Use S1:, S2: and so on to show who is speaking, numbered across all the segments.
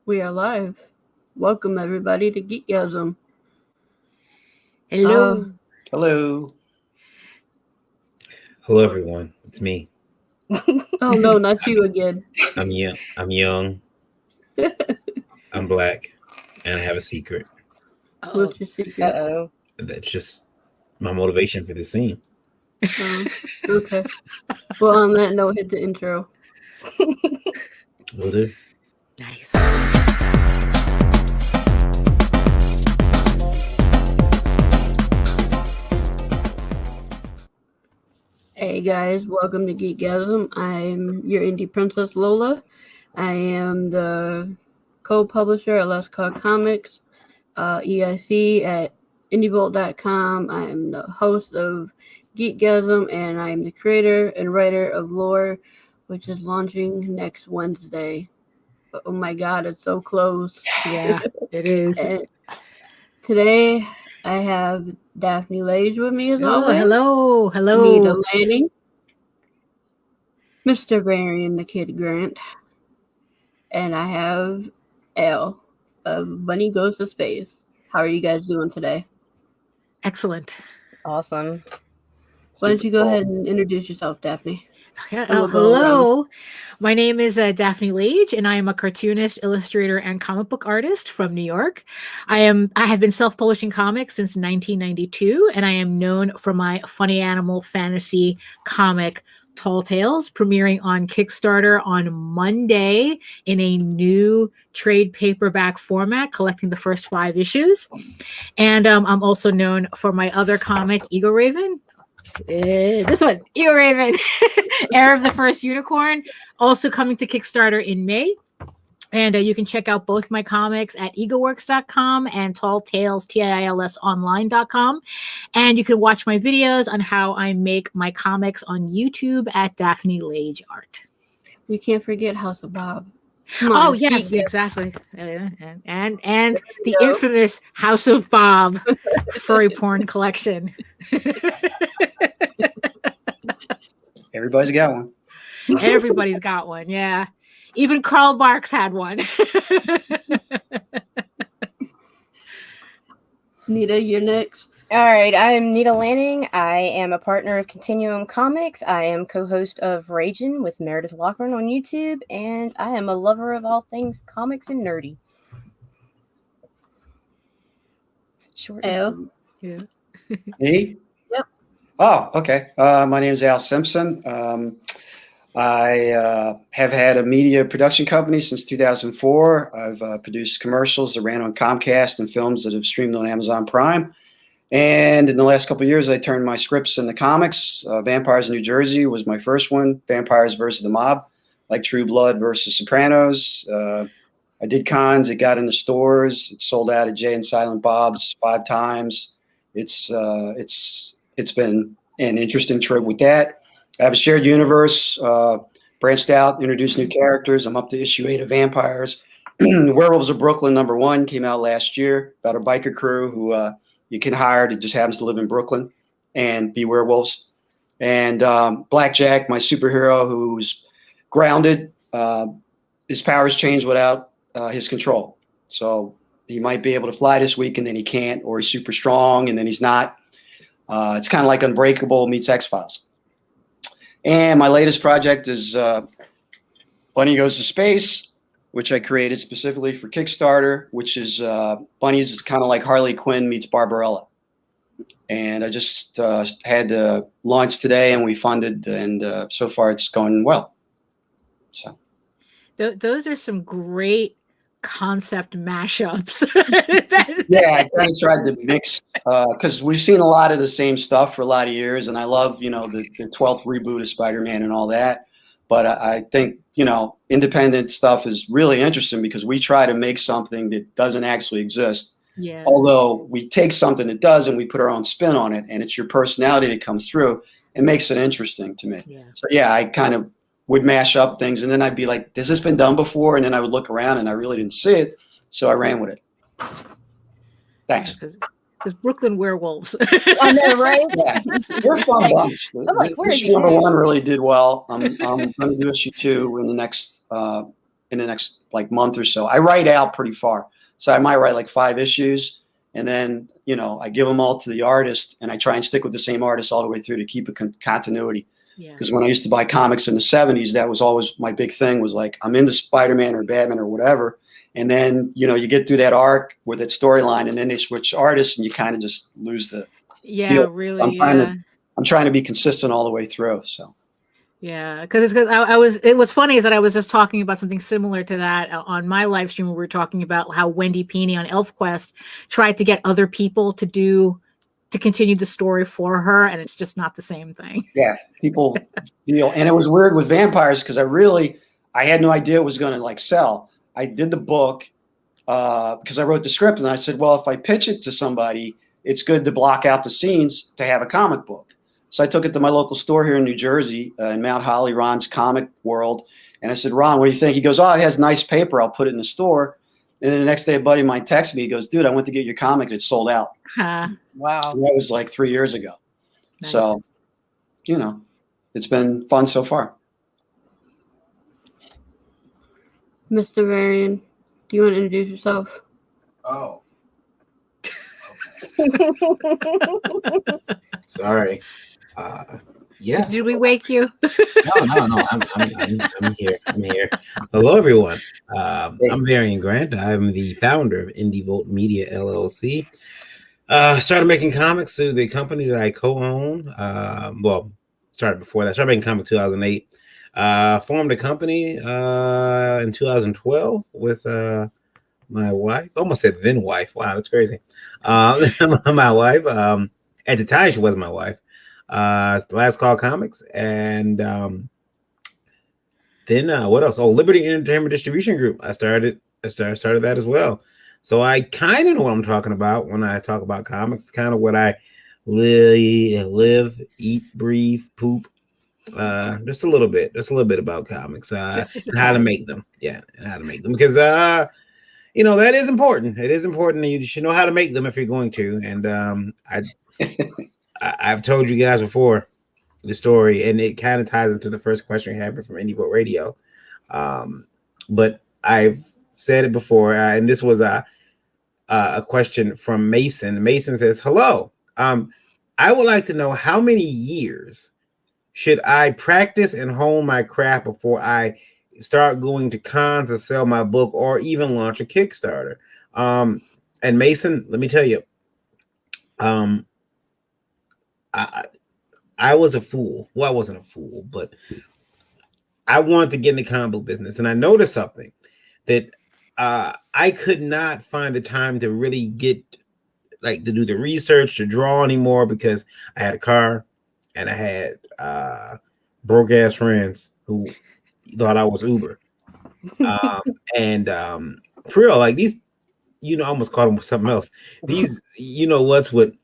S1: We are live. Welcome everybody to Geekgasm.
S2: Hello.
S3: Hello.
S4: Hello, everyone. It's me.
S1: Oh no, not you again.
S4: I'm young. I'm black, and I have a secret.
S1: What's your secret?
S2: Uh-oh.
S4: That's just my motivation for this scene.
S1: Okay. Well, on that note, hit the intro.
S4: Will do.
S2: Nice.
S1: Hey guys, welcome to Geekgasm. I'm your indie princess Lola. I am the co-publisher at Let's Call Comics, EIC at indievolt.com. I'm the host of Geekgasm, and I'm the creator and writer of Lore, which is launching next Wednesday. Oh my god, it's so close.
S2: Yeah, it is.
S1: And today I have Daphne Lage with me as always.
S2: Hello.
S1: Nita Lanning, Mr. Varian the Kid Grant, and I have Elle of Bunny Goes to Space. How are you guys doing today?
S2: Excellent.
S3: Awesome.
S1: Why don't you go ahead and introduce yourself, Daphne?
S2: Hello. My name is Daphne Lage, and I am a cartoonist, illustrator, and comic book artist from New York. I have been self-publishing comics since 1992, and I am known for my funny animal fantasy comic Tall Tales, premiering on Kickstarter on Monday in a new trade paperback format, collecting the first 5 issues. And I'm also known for my other comic, Eagle Raven. This one, Eagle Raven, Heir of the First Unicorn, also coming to Kickstarter in May. And you can check out both my comics at eagleworks.com and Tall Tales, TILS online.com. And you can watch my videos on how I make my comics on YouTube at Daphne Lage Art.
S1: We can't forget House of Bob.
S2: Oh, yes, exactly. And the infamous House of Bob furry porn collection.
S3: Everybody's got one.
S2: Everybody's got one, yeah. Even Karl Barks had one.
S1: Nita, you're next.
S5: All right, I am Nita Lanning. I am a partner of Continuum Comics. I am co-host of Ragin' with Meredith Lochran on YouTube, and I am a lover of all things comics and nerdy. Short and
S2: sweet.
S3: Yeah. Me?
S1: Yep.
S3: Oh, okay. My name is Al Simpson. I have had a media production company since 2004. I've produced commercials that ran on Comcast and films that have streamed on Amazon Prime. And in the last couple of years, I turned my scripts into comics. Vampires in New Jersey was my first one. Vampires versus the Mob, like True Blood versus Sopranos. I did cons. It got into stores. It sold out at Jay and Silent Bob's 5 times. It's been an interesting trip with that. I have a shared universe, branched out, introduced new characters. I'm up to issue 8 of Vampires. Werewolves of Brooklyn #1 came out last year about a biker crew who you can hire that just happens to live in Brooklyn and be werewolves. And Blackjack, my superhero, who's grounded. His powers change without his control. So he might be able to fly this week and then he can't, or he's super strong and then he's not. It's kind of like Unbreakable meets X-Files. And my latest project is Bunny Goes to Space, which I created specifically for Kickstarter, which is Bunny's is kind of like Harley Quinn meets Barbarella. And I just had to launch today and we funded, and so far it's going well. So
S2: those are some great concept mashups.
S3: Yeah, I kind of tried to mix because we've seen a lot of the same stuff for a lot of years, and I love, the 12th reboot of Spider-Man and all that. But I think, independent stuff is really interesting because we try to make something that doesn't actually exist.
S2: Yeah.
S3: Although we take something that does and we put our own spin on it, and it's your personality that comes through and makes it interesting to me.
S2: Yeah.
S3: So yeah, I kind of would mash up things, and then I'd be like, has this been done before? And then I would look around and I really didn't see it. So I ran with it. Thanks.
S2: Because Brooklyn werewolves.
S5: I know, right?
S3: Yeah, we're a fun bunch. Issue #1 really did well. I'm going to do issue 2 in the next in the next like month or so. I write out pretty far. So I might write like 5 issues, and then, you know, I give them all to the artist, and I try and stick with the same artist all the way through to keep a continuity.
S2: Yeah.
S3: Because when I used to buy comics in the 70s, that was always my big thing, was like, I'm into Spider-Man or Batman or whatever. And then, you know, you get through that arc with that storyline, and then they switch artists, and you kind of just lose the feel.
S2: Really.
S3: I'm trying to be consistent all the way through. So.
S2: Yeah, because it was funny is that I was just talking about something similar to that on my live stream where we were talking about how Wendy Pini on ElfQuest tried to get other people to continue the story for her, and it's just not the same thing.
S3: Yeah, people, you know, and it was weird with vampires because I had no idea it was going to like sell. I did the book because I wrote the script, and I said, well, if I pitch it to somebody, it's good to block out the scenes to have a comic book. So I took it to my local store here in New Jersey, in Mount Holly, Ron's Comic World. And I said, Ron, what do you think? He goes, oh, it has nice paper. I'll put it in the store. And then the next day, a buddy of mine texted me. He goes, dude, I went to get your comic, and it's sold out.
S5: Wow.
S3: And that was like 3 years ago.
S2: Nice.
S3: So, you know, it's been fun so far.
S1: Mr. Varian, do you want to introduce yourself?
S4: Oh. Sorry. Yeah.
S2: Did we wake you?
S4: No. I'm here. Hello, everyone. I'm Varian Grant. I'm the founder of Indie Volt Media LLC. Started making comics through the company that I co-own. Started before that. Started making comics in 2008. Formed a company in 2012 with my wife. Almost said then wife. Wow, that's crazy. My wife. At the time, she wasn't my wife. Last Call Comics, and then what else? Oh, Liberty Entertainment Distribution Group. I started that as well. So I kind of know what I'm talking about when I talk about comics. It's kind of what I live, eat, breathe, poop. Just a little bit about comics.
S2: Just
S4: how to make them. Yeah, how to make them, because you know, that is important. It is important that you should know how to make them if you're going to. And I've told you guys before the story, and it kind of ties into the first question we had from Indie Boat Radio. But I've said it before, and this was a question from Mason. Mason says, hello. I would like to know, how many years should I practice and hone my craft before I start going to cons and sell my book, or even launch a Kickstarter? And Mason, let me tell you, I was a fool. Well, I wasn't a fool, but I wanted to get in the comic book business, and I noticed something that I could not find the time to really get, like, to do the research, to draw anymore, because I had a car and I had broke ass friends who thought I was Uber. And for real, like, these, you know, I almost called them something else. These, you know, would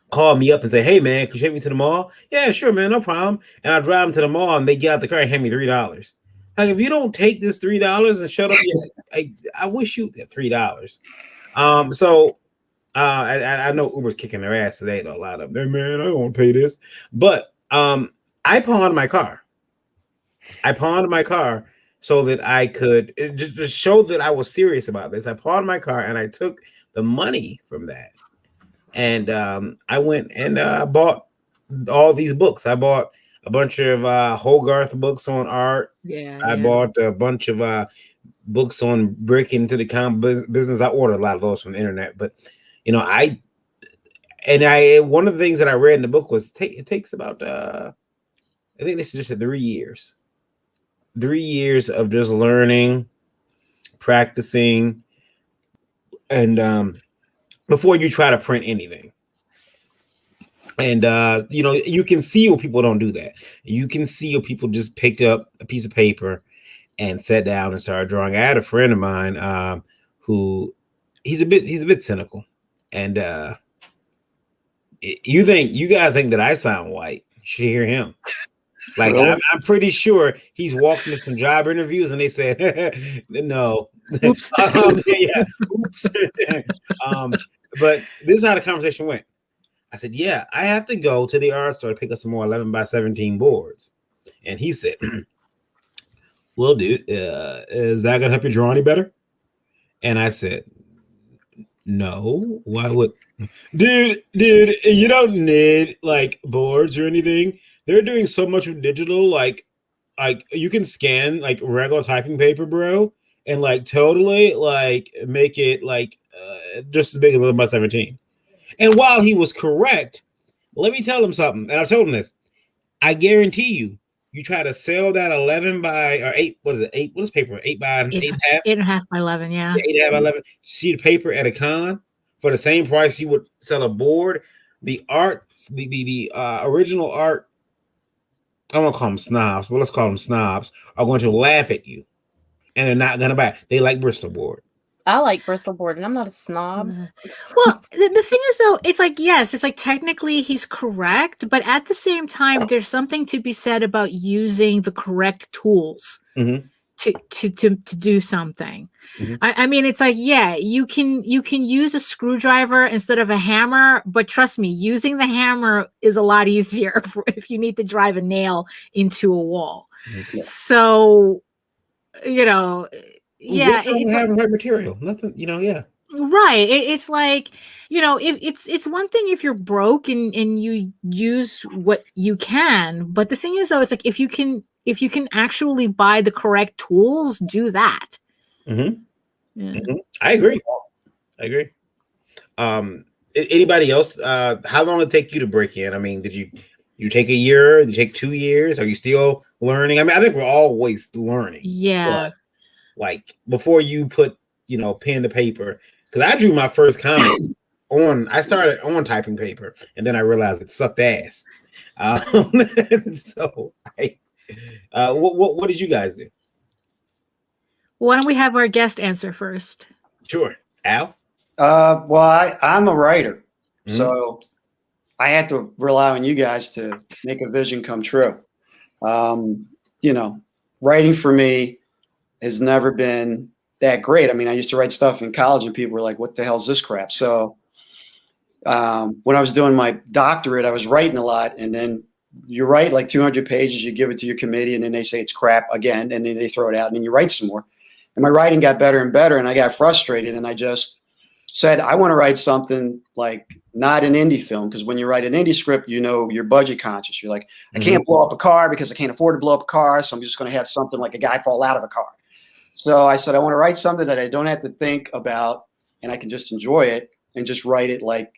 S4: call me up and say, hey man, can you take me to the mall? Yeah, sure, man, no problem. And I drive them to the mall, and they get out the car and hand me $3. Like, if you don't take this $3 and shut up, I wish you get $3. So I know Uber's kicking their ass today, though, a lot of them. Hey man, I don't want to pay this. But I pawned my car. So that I could just show that I was serious about this. I pawned my car, and I took the money from that. And I went and bought all these books. I bought a bunch of Hogarth books on art. I bought a bunch of books on breaking into the comic business. I ordered a lot of those from the internet. But, you know, one of the things that I read in the book was it takes about, I think this is just 3 years. 3 years of just learning, practicing, and before you try to print anything. And you know, you can see where people don't do that. You can see where people just picked up a piece of paper and sat down and started drawing. I had a friend of mine who he's a bit cynical, and you guys think that I sound white. You should hear him. Like, I'm pretty sure he's walked into some job interviews and they said, no. Oops. Oops. But this is how the conversation went. I said, yeah, I have to go to the art store to pick up some more 11 by 17 boards. And he said, well, dude, is that gonna help you draw any better? And I said, no. Why would, dude, you don't need like boards or anything. They're doing so much of digital, like you can scan like regular typing paper, bro, and like totally like make it like just as big as 11 by 17. And while he was correct, let me tell him something. And I told him this. I guarantee you, you try to sell that 11 by or 8, what is it? 8, what is paper? 8 by 8.5?
S2: 8.5 by 11, yeah.
S4: 8.5 by 11 sheet of paper at a con for the same price you would sell a board. The art, the original art, I won't call them snobs, but let's call them snobs, are going to laugh at you. And they're not going to buy it. They like Bristol board.
S5: I like Bristol board, and I'm not a snob.
S2: Well, the thing is, though, it's like, yes, it's like technically he's correct, but at the same time, there's something to be said about using the correct tools to do something. I mean, it's like, yeah, you can use a screwdriver instead of a hammer, but trust me, using the hammer is a lot easier if you need to drive a nail into a wall. So, you know. Yeah,
S4: it's having right material. Nothing, yeah.
S2: Right. It's like, it's one thing if you're broke and you use what you can, but the thing is, though, it's like if you can actually buy the correct tools, do that. Yeah.
S4: I agree. Anybody else? How long did it take you to break in? I mean, did you take a year? Did you take 2 years? Are you still learning? I mean, I think we're always learning.
S2: Yeah.
S4: But, like before you put, pen to paper, because I drew my first comic I started on typing paper, and then I realized it sucked ass. So what did you guys do?
S2: Why don't we have our guest answer first?
S4: Sure. Al?
S3: Well, I'm a writer, so I had to rely on you guys to make a vision come true. Writing for me has never been that great. I mean, I used to write stuff in college and people were like, what the hell is this crap? So when I was doing my doctorate, I was writing a lot, and then you write like 200 pages, you give it to your committee, and then they say it's crap again, and then they throw it out, and then you write some more. And my writing got better and better, and I got frustrated, and I just said, I want to write something like not an indie film, because when you write an indie script, you're budget conscious. You're like, I can't blow up a car because I can't afford to blow up a car, so I'm just going to have something like a guy fall out of a car. So I said, I want to write something that I don't have to think about, and I can just enjoy it and just write it like,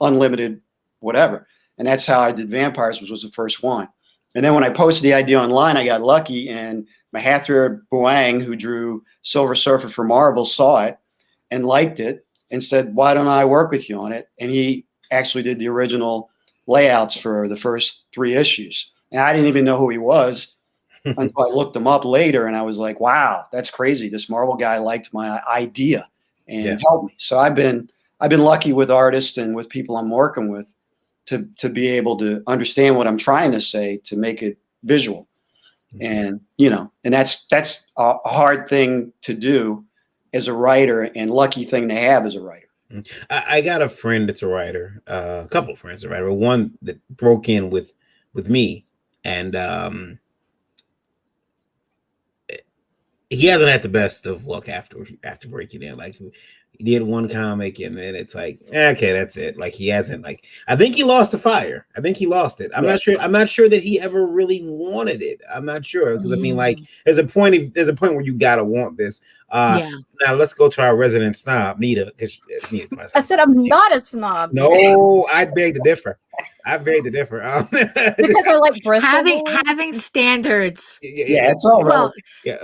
S3: unlimited whatever. And that's how I did Vampires, which was the first one. And then when I posted the idea online, I got lucky, and Mahathir Buang, who drew Silver Surfer for Marvel, saw it and liked it and said, why don't I work with you on it? And he actually did the original layouts for the first 3 issues. And I didn't even know who he was until I looked him up later, and I was like, wow, that's crazy. This Marvel guy liked my idea and helped me. So I've been lucky with artists and with people I'm working with to be able to understand what I'm trying to say, to make it visual. And, and that's a hard thing to do as a writer, and lucky thing to have as a writer.
S4: I got a friend that's a writer, a couple of friends that are writer, one that broke in with me, and he hasn't had the best of luck after breaking in. Like, he did one comic, and then it's like, okay, that's it. Like, he hasn't, like, I think he lost the fire. I think he lost it. I'm not sure. I'm not sure that he ever really wanted it. I'm not sure, because I mean, like, there's a point where you gotta want this. Now let's go to our resident snob, Nita, because
S5: I said I'm not a snob.
S4: No, I beg to differ. Because
S5: I like Bristol.
S2: Having standards.
S3: Yeah, it's all right.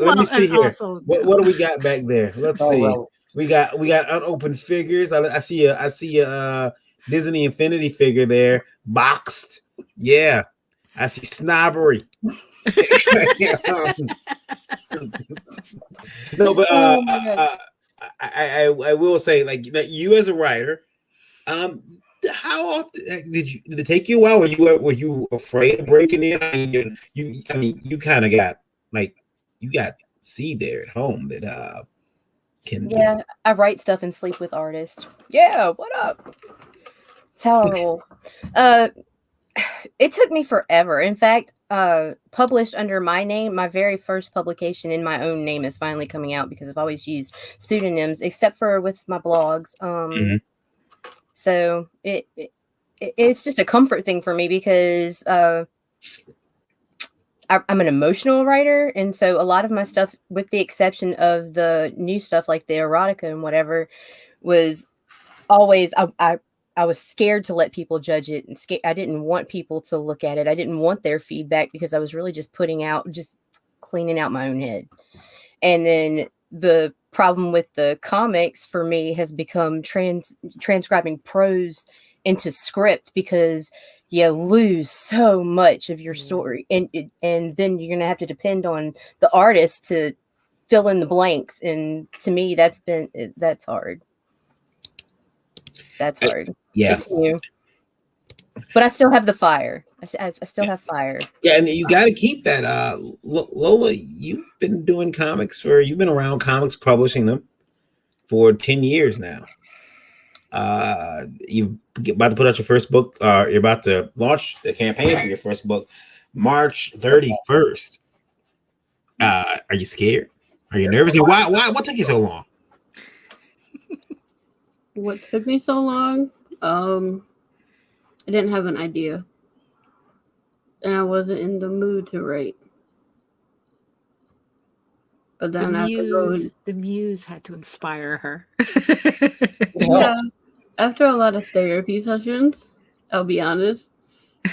S4: Let me see here. What do we got back there? Let's see. Well. We got unopened figures. I see a Disney Infinity figure there, boxed. Yeah, I see snobbery. No, but I will say, like, that you as a writer, how often did it take you a while? Were you afraid of breaking in? I mean, you kind of got, like, you got C there at home that
S5: I write stuff and sleep with artists. Yeah, what up? It's how I roll. It took me forever. In fact, published under my name. My very first publication in my own name is finally coming out because I've always used pseudonyms, except for with my blogs. So it's just a comfort thing for me because I'm an emotional writer, and so a lot of my stuff, with the exception of the new stuff like the erotica and whatever, was always I was scared to let people judge it, and I didn't want people to look at it. I didn't want their feedback because I was really just cleaning out my own head. And then the problem with the comics for me has become transcribing prose into script, because you lose so much of your story, and then you're gonna have to depend on the artist to fill in the blanks. And to me, that's hard. That's hard.
S4: Yeah,
S5: it's new, but I still have the fire. I still have fire.
S4: Yeah, and you got to keep that. Lola, you've been doing you've been around comics, publishing them for 10 years now. You're about to put out your first book. You're about to launch the campaign for your first book, March 31st. Are you scared? Are you nervous? And why? What took you so long?
S1: What took me so long? I didn't have an idea, and I wasn't in the mood to write. But then
S2: the muse had to inspire her.
S1: Yeah, after a lot of therapy sessions, I'll be honest,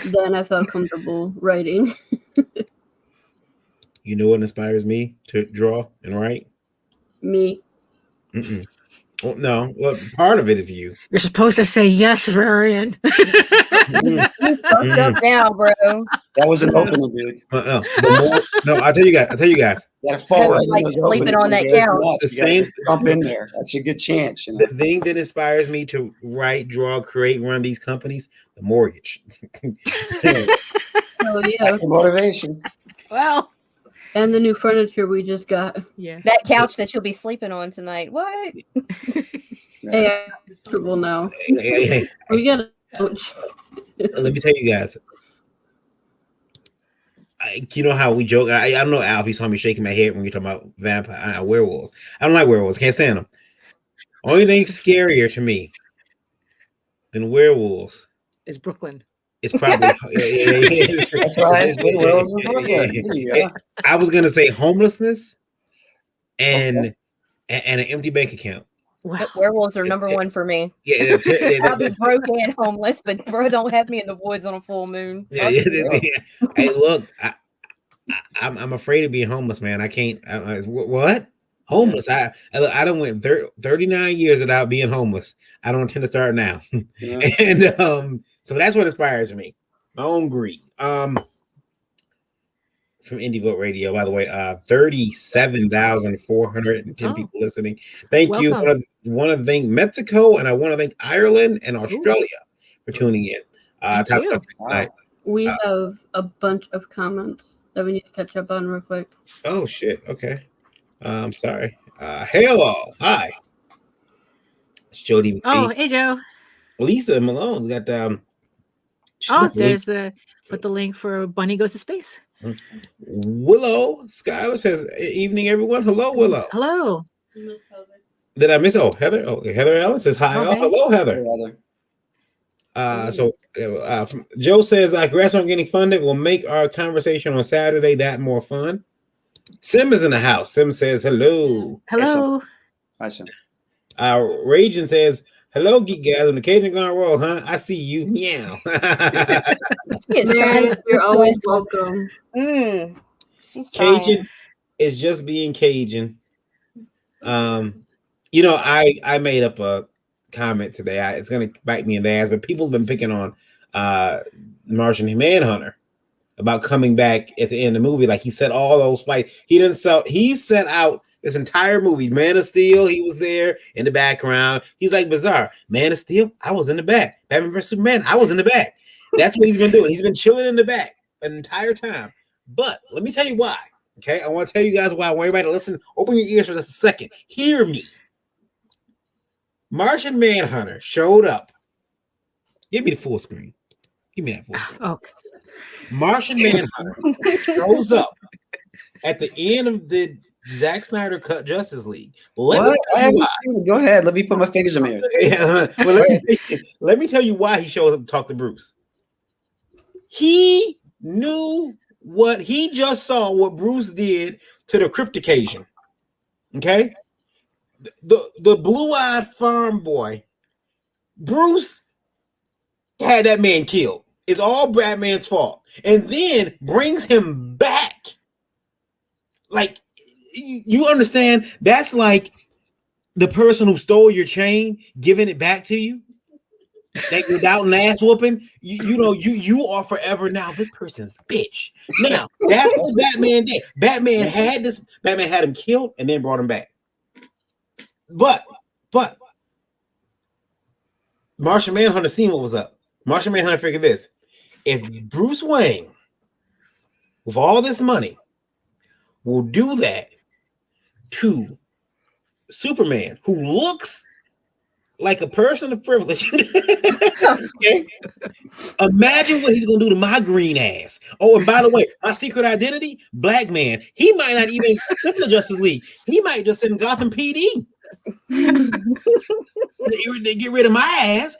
S1: then I felt comfortable writing.
S4: You know what inspires me to draw and write?
S1: Me.
S4: Well, no, well, part of it is you.
S2: You're supposed to say yes, Rarian.
S5: Fucked up now, bro.
S3: That was an opening, dude.
S4: No, I'll tell you guys.
S3: You gotta forward.
S5: Like sleeping on that couch.
S3: The same, jump in there. That's a good chance. You know?
S4: The thing that inspires me to write, draw, create, run these companies, the mortgage.
S1: Oh yeah.
S3: Motivation.
S2: Well,
S1: and the new furniture we just got.
S2: Yeah.
S5: That couch that you'll be sleeping on tonight. What?
S1: Hey, I'm comfortable now.
S4: Hey.
S1: We got a couch.
S4: Let me tell you guys. You know how we joke? I don't know, Alf. You saw me shaking my head when we talking about werewolves. I don't like werewolves. Can't stand them. Only thing scarier to me than werewolves
S2: is Brooklyn.
S4: It's probably
S3: That's why I said werewolves in Brooklyn.
S4: I was gonna say homelessness and an empty bank account.
S5: Wow. Werewolves are number one for me.
S4: Yeah,
S5: I'll be broke and homeless, but bro, don't have me in the woods on a full moon.
S4: Yeah. Hey, look, I'm afraid of being homeless, man. I can't. What? Homeless? I don't went 39 years without being homeless. I don't intend to start now. Yeah. And so that's what inspires me. My own greed. From Indie Vote Radio, by the way, 37,410 people listening. Thank you. I want to thank Mexico, and I want to thank Ireland and Australia for tuning in.
S1: We have a bunch of comments that we need to catch up on real quick.
S4: Oh shit. Okay. I'm sorry. Hello. Hi. It's Jody McPhee.
S2: Oh, hey Joe.
S4: Lisa Malone's got
S2: there's put the link for Bunny Goes to Space.
S4: Willow Skylar says, "Evening, everyone." Hello, Willow.
S2: Hello.
S4: Did I miss? Oh, Heather. Oh, Heather Allen says hi. Oh, hello, Heather. Joe says, "Congrats on getting funded. Will make our conversation on Saturday that more fun." Sim is in the house. Sim says, "Hello."
S2: Hello.
S3: Hi, Sim.
S4: Raging says, "Hello, Geekgasm. The Cajun gone roll, huh? I see you. Meow."
S1: You're always welcome.
S4: Cajun is just being Cajun. I made up a comment today. It's gonna bite me in the ass, but people have been picking on Martian Manhunter about coming back at the end of the movie. Like he said, all those fights. He set out this entire movie. Man of Steel, he was there in the background. He's like Bizarre. Man of Steel, I was in the back. Batman vs Superman, I was in the back. That's what he's been doing. He's been chilling in the back an entire time. But let me tell you why. Okay, I want to tell you guys why. I want everybody to listen. Open your ears for just a second. Hear me. Martian Manhunter showed up. Give me the full screen. Give me that full screen.
S2: Okay.
S4: Martian Manhunter shows up at the end of the Zack Snyder cut Justice League.
S3: What? I haven't seen it. Go ahead. Let me put my fingers in my ear.
S4: Yeah, well, let me tell you why he shows up to talk to Bruce. He knew what he just saw, what Bruce did to the cryptication. Okay, the blue-eyed farm boy, Bruce had that man killed. It's all Batman's fault, and then brings him back. Like, you understand? That's like the person who stole your chain giving it back to you. Like, without an ass whooping, you are forever now this person's bitch. Now that's what Batman did. Batman had him killed and then brought him back. But Martian Manhunter seen what was up. Martian Manhunter figured this: if Bruce Wayne, with all this money, will do that to Superman, who looks like a person of privilege. Okay? Imagine what he's gonna do to my green ass. Oh, and by the way, my secret identity, black man. He might not even send the Justice League. He might just send Gotham PD. They get rid of my ass.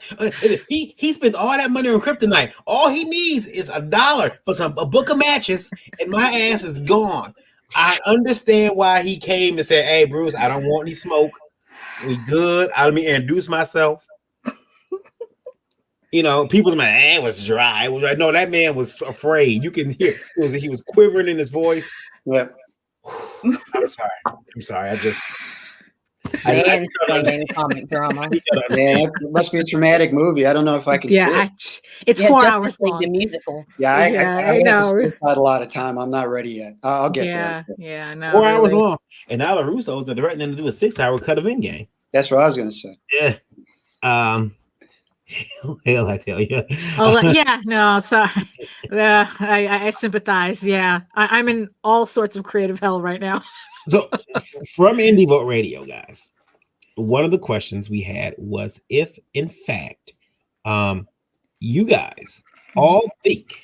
S4: He spent all that money on kryptonite. All he needs is $1 for a book of matches, and my ass is gone. I understand why he came and said, "Hey, Bruce, I don't want any smoke. We good. Let me introduce myself." People like, it was dry. It was like, no, that man was afraid. You can hear he was quivering in his voice. Yeah. I'm sorry.
S5: Man, comic drama.
S3: Yeah, it must be a traumatic movie. I don't know if I can.
S2: Yeah, it's 4 hours long.
S5: The musical.
S3: Yeah, I know. Spent a lot of time. I'm not ready yet. I'll get there.
S2: Yeah, no.
S4: 4 hours long, and now the Russos are threatening to do a 6-hour cut of Endgame.
S3: That's what I was going to say.
S4: Yeah. Hell, I tell you.
S2: Sorry. I sympathize. Yeah, I'm in all sorts of creative hell right now.
S4: So, from Indie Vote Radio, guys, one of the questions we had was if, in fact, you guys all think,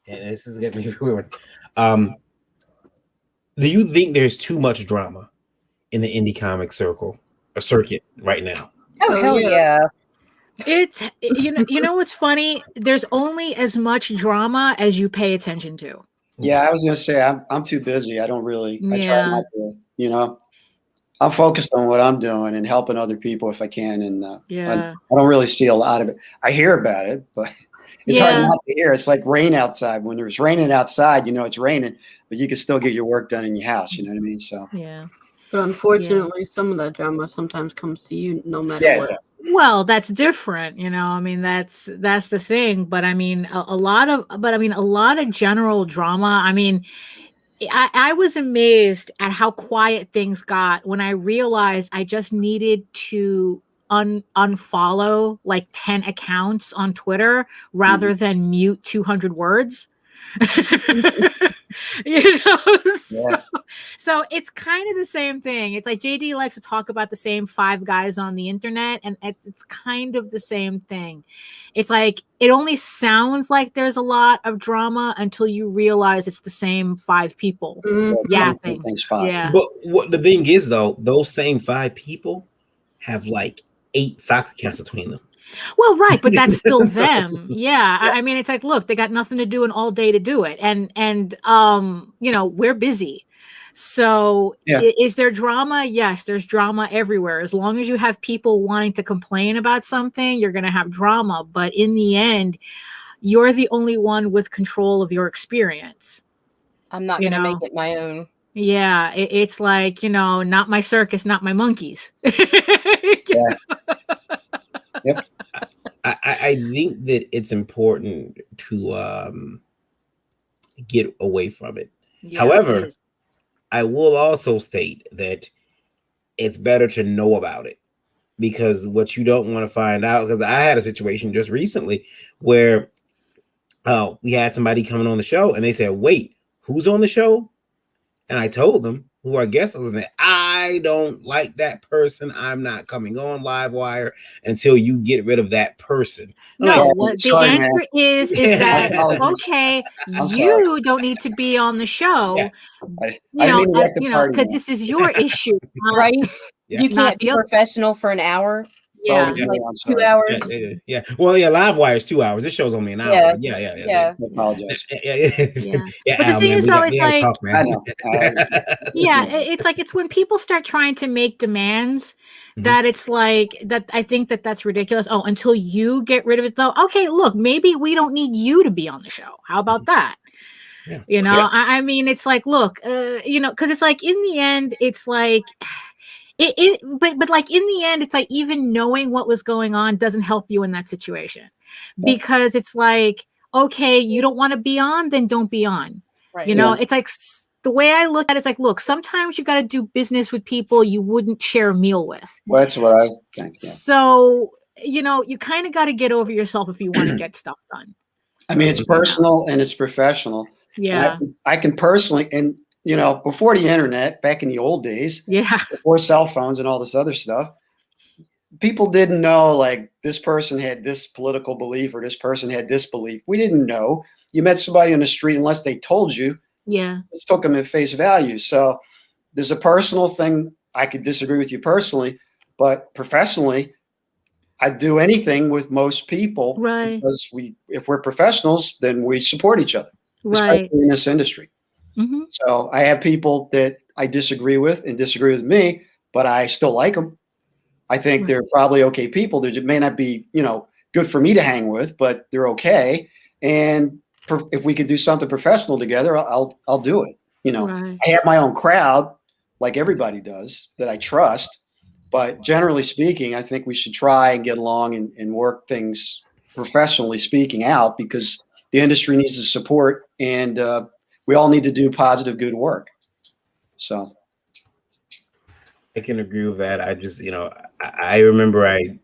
S4: and this is going to be weird, do you think there's too much drama in the indie comic circuit right now?
S5: Oh, hell yeah.
S2: It's you know what's funny? There's only as much drama as you pay attention to.
S3: Yeah, I was gonna say I'm too busy. I don't really. I try not to. I'm focused on what I'm doing and helping other people if I can. And I don't really see a lot of it. I hear about it, but it's hard not to hear. It's like rain outside. When there's raining outside, it's raining, but you can still get your work done in your house. You know what I mean? So
S2: yeah.
S1: But unfortunately, some of that drama sometimes comes to you no matter what.
S3: Yeah.
S2: Well, that's different, I mean, that's the thing. But I mean, a lot of general drama. I mean, I was amazed at how quiet things got when I realized I just needed to unfollow like 10 accounts on Twitter rather than mute 200 words. So it's kind of the same thing. It's like JD likes to talk about the same 5 guys on the internet, and it's kind of the same thing. It's like it only sounds like there's a lot of drama until you realize it's the same 5 people yapping. Yeah.
S4: But what the thing is, though, those same 5 people have like 8 stock accounts between them.
S2: Well, right, but that's still them. Yeah. I mean, it's like, look, they got nothing to do and all day to do it. And we're busy. So is there drama? Yes, there's drama everywhere. As long as you have people wanting to complain about something, you're going to have drama. But in the end, you're the only one with control of your experience.
S5: I'm not going to make it my own.
S2: Yeah. It's like, not my circus, not my monkeys.
S3: Yeah. Yep.
S4: I think that it's important to get away from it.
S2: Yeah,
S4: However, I will also state that it's better to know about it, because what you don't want to find out, because I had a situation just recently where we had somebody coming on the show and they said, "Wait, who's on the show?" And I told them who our guest was, and I I don't like that person. I'm not coming on Livewire until you get rid of that person.
S2: No,
S3: Like,
S2: what the
S3: sorry,
S2: answer
S3: man.
S2: is that okay,
S3: I'm
S2: you
S3: sorry.
S2: don't need to be on the show.
S4: Yeah.
S3: I didn't mean to wreck the party,
S2: because
S3: man.
S2: this is your issue, not,
S5: Right?
S4: Yeah.
S5: You
S2: not
S5: can't
S2: the
S5: be
S2: other.
S5: professional for an hour,
S3: It's always
S2: Yeah.
S3: me,
S5: like
S3: I'm
S5: 2
S3: sorry.
S5: hours.
S4: Yeah. Well, yeah, Livewire is 2 hours. This show's only an hour.
S5: Yeah.
S4: Yeah.
S5: Yeah.
S3: I apologize.
S2: Yeah. But the
S4: Al,
S2: thing
S4: man,
S2: is,
S4: we
S2: though,
S4: got,
S2: it's
S4: we gotta
S2: like,
S4: talk, man.
S3: I know.
S2: yeah, it's like it's when people start trying to make demands that it's like that. I think that that's ridiculous. Oh, until you get rid of it, though. Okay, look, maybe we don't need you to be on the show. How about that?
S4: Yeah.
S2: You know,
S4: Yeah.
S2: I mean, it's like, look, because it's like in the end, it's like. But like in the end, it's like even knowing what was going on doesn't help you in that situation, because it's like, okay, you don't want to be on, then don't be on.
S5: Right.
S2: You know, it's like the way I look at it is like, look, sometimes you got to do business with people you wouldn't share a meal with.
S3: Well, that's what I think. Yeah.
S2: So, you know, you kind of got to get over yourself if you want to get stuff done.
S3: I mean, it's personal and it's professional.
S2: Yeah.
S3: And I can personally, and you know, before the internet, back in the old days,
S2: Yeah.
S3: before cell phones and all this other stuff, people didn't know like this person had this political belief or this person had this belief. We didn't know. You met somebody on the street unless they told you.
S2: Yeah.
S3: Just took them at face value. So there's a personal thing. I could disagree with you personally, but professionally, I'd do anything with most people,
S2: Right.
S3: because if we're professionals, then we support each other, especially
S2: Right.
S3: in this industry.
S2: Mm-hmm.
S3: So I have people that I disagree with and disagree with me, but I still like them. I think they're probably okay people. They may not be, you know, good for me to hang with, but they're okay. And if we could do something professional together, I'll do it. You know,
S2: Right.
S3: I have my own crowd, like everybody does, that I trust. But generally speaking, I think we should try and get along and work things professionally speaking out, because the industry needs the support, and we all need to do positive, good work. So
S4: I can agree with that. I just, you know, I remember I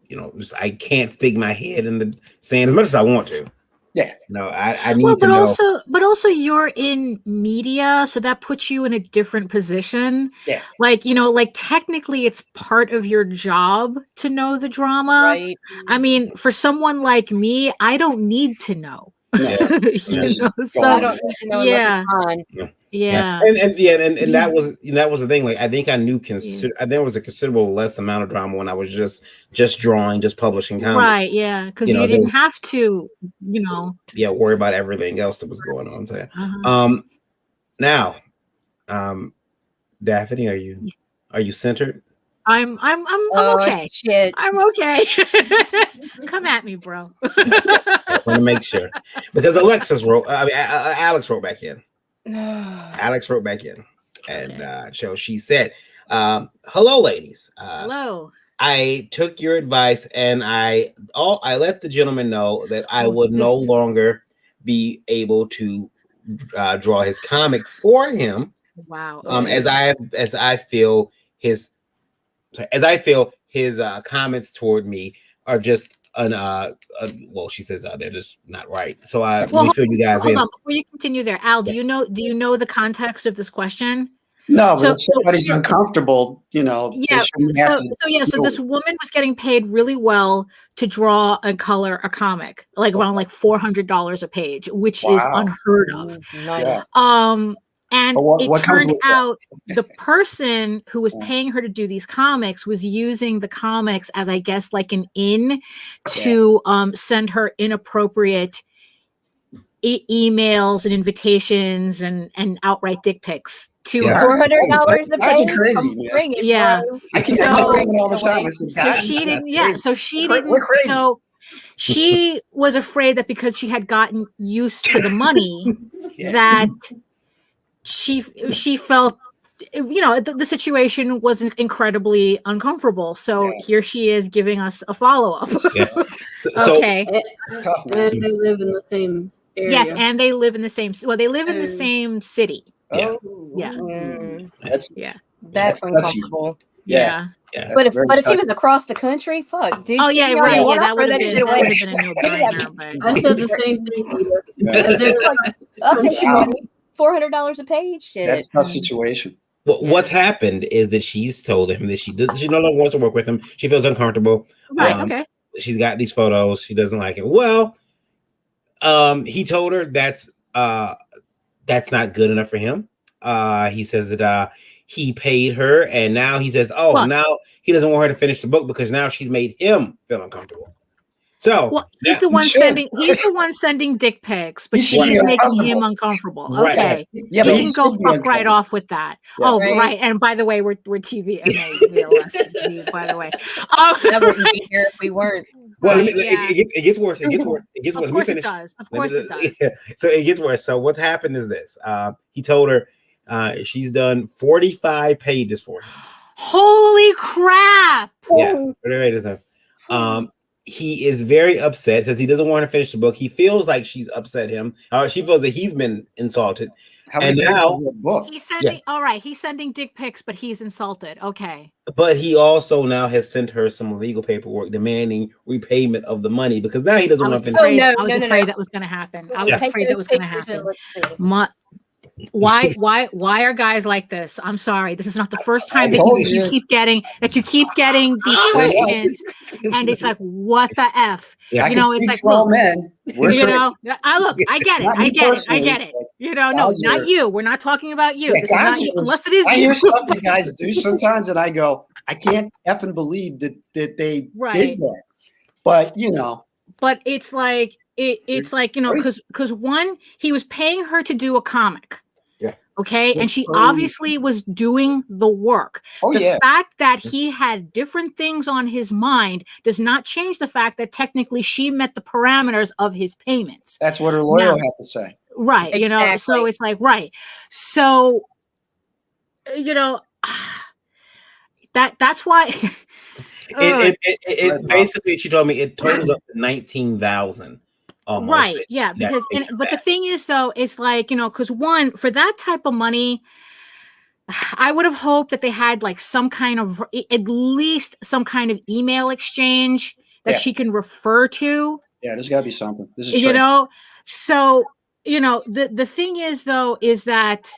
S4: can't stick my head in the sand as much as I want to.
S3: Yeah.
S4: No, I need to know.
S2: But also you're in media, so that puts you in a different position.
S3: Yeah.
S2: Like, you know, like technically it's part of your job to know the drama.
S5: Right.
S2: I mean, for someone like me, I don't need to know.
S4: Yeah.
S2: You know, so
S5: I don't need to know
S2: yeah.
S5: unless it's on.
S2: Yeah.
S4: And that was the thing. Like, I think I knew there was a considerable less amount of drama when I was just drawing, just publishing comics.
S2: Right, yeah. Because you didn't have to, you know.
S4: Yeah, worry about everything else that was going on. So now, Daphne, are you centered?
S2: I'm okay.
S5: Shit.
S2: I'm okay. Come at me, bro.
S4: I want to make sure, because Alex wrote back in. Alex wrote back in, and so she said, "Hello, ladies.
S2: Hello.
S4: I took your advice, and I let the gentleman know that I would no longer be able to draw his comic for him.
S2: Wow.
S4: As I feel his comments toward me are just well, she says they're just not right. So let me fill you guys in.
S2: Hold on, before you continue there, Al. Do you know the context of this question?
S3: No, but if somebody's uncomfortable, you know.
S2: Yeah. So this woman was getting paid really well to draw and color a comic, like around like $400 a page, which is unheard of.
S5: Nice.
S2: And it turned out the person who was paying her to do these comics was using the comics as, I guess, like an in to send her inappropriate emails and invitations and outright dick pics to her.
S5: $400 a page.
S3: Crazy, man.
S5: Bring it,
S2: Yeah.
S5: bro.
S3: I keep all the time.
S2: So she didn't. Yeah. So she didn't. So she was afraid that because she had gotten used to the money, that she felt, you know, the situation wasn't incredibly uncomfortable. So here she is giving us a follow-up. Okay.
S1: And they live in the same area.
S2: Yes, and they live in the same. Well, they live in the same city.
S5: Oh,
S2: Yeah.
S5: That's uncomfortable.
S2: Yeah.
S5: But if he was across the country, fuck, dude.
S2: Oh yeah, right. Yeah, that would have been a no-brainer.
S1: I said the same thing.
S5: I'll take $400 a page. Shit.
S3: That's a tough situation.
S4: What's happened is that she's told him that she no longer wants to work with him. She feels uncomfortable.
S2: Right. Okay.
S4: She's got these photos. She doesn't like it. Well, he told her that's not good enough for him. He says that he paid her, and now he says, now he doesn't want her to finish the book because now she's made him feel uncomfortable. So
S2: he's the one sending dick pics, but she's making him uncomfortable.
S4: Right.
S2: Okay.
S3: Yeah,
S2: he can go fuck right off with that.
S3: Yeah.
S2: Right. And by the way, we're TV TV, by the way.
S5: That wouldn't be here if we weren't.
S4: Well, it gets worse. It gets worse. It gets worse.
S2: Of course it does. Of course it does.
S4: So it gets worse. So what's happened is this. He told her she's done 45 pages for him.
S2: Holy crap!
S4: Yeah. He is very upset, says he doesn't want to finish the book. He feels like she's upset him. She feels that he's been insulted. And now
S2: he's sending he's sending dick pics, but he's insulted. Okay.
S4: But he also now has sent her some legal paperwork demanding repayment of the money because now he doesn't want to finish.
S2: I was afraid that was going to happen. I was afraid that was going to happen. Why are guys like this? I'm sorry. This is not the first time that you keep getting these questions, and it's like, what the F?
S3: Yeah,
S2: it's like, look, I get it. No, not you. We're not talking about you. This is not you, unless it is you.
S3: I hear stuff you guys do sometimes, and I go, I can't effing believe that they did that. But
S2: But it's like it's like because one, he was paying her to do a comic. Okay. And she obviously was doing the work. The fact that he had different things on his mind does not change the fact that technically she met the parameters of his payments.
S3: That's what her lawyer had to say.
S2: Right.
S5: Exactly.
S2: So it's like, right. So, that's why.
S4: It basically, she told me it totals up to 19,000.
S2: Right. Yeah. Because, but the thing is, though, it's like, because one, for that type of money, I would have hoped that they had like some kind of, at least some kind of email exchange that she can refer to.
S3: Yeah, there's got to be something. This is
S2: so, the thing is, though, is that,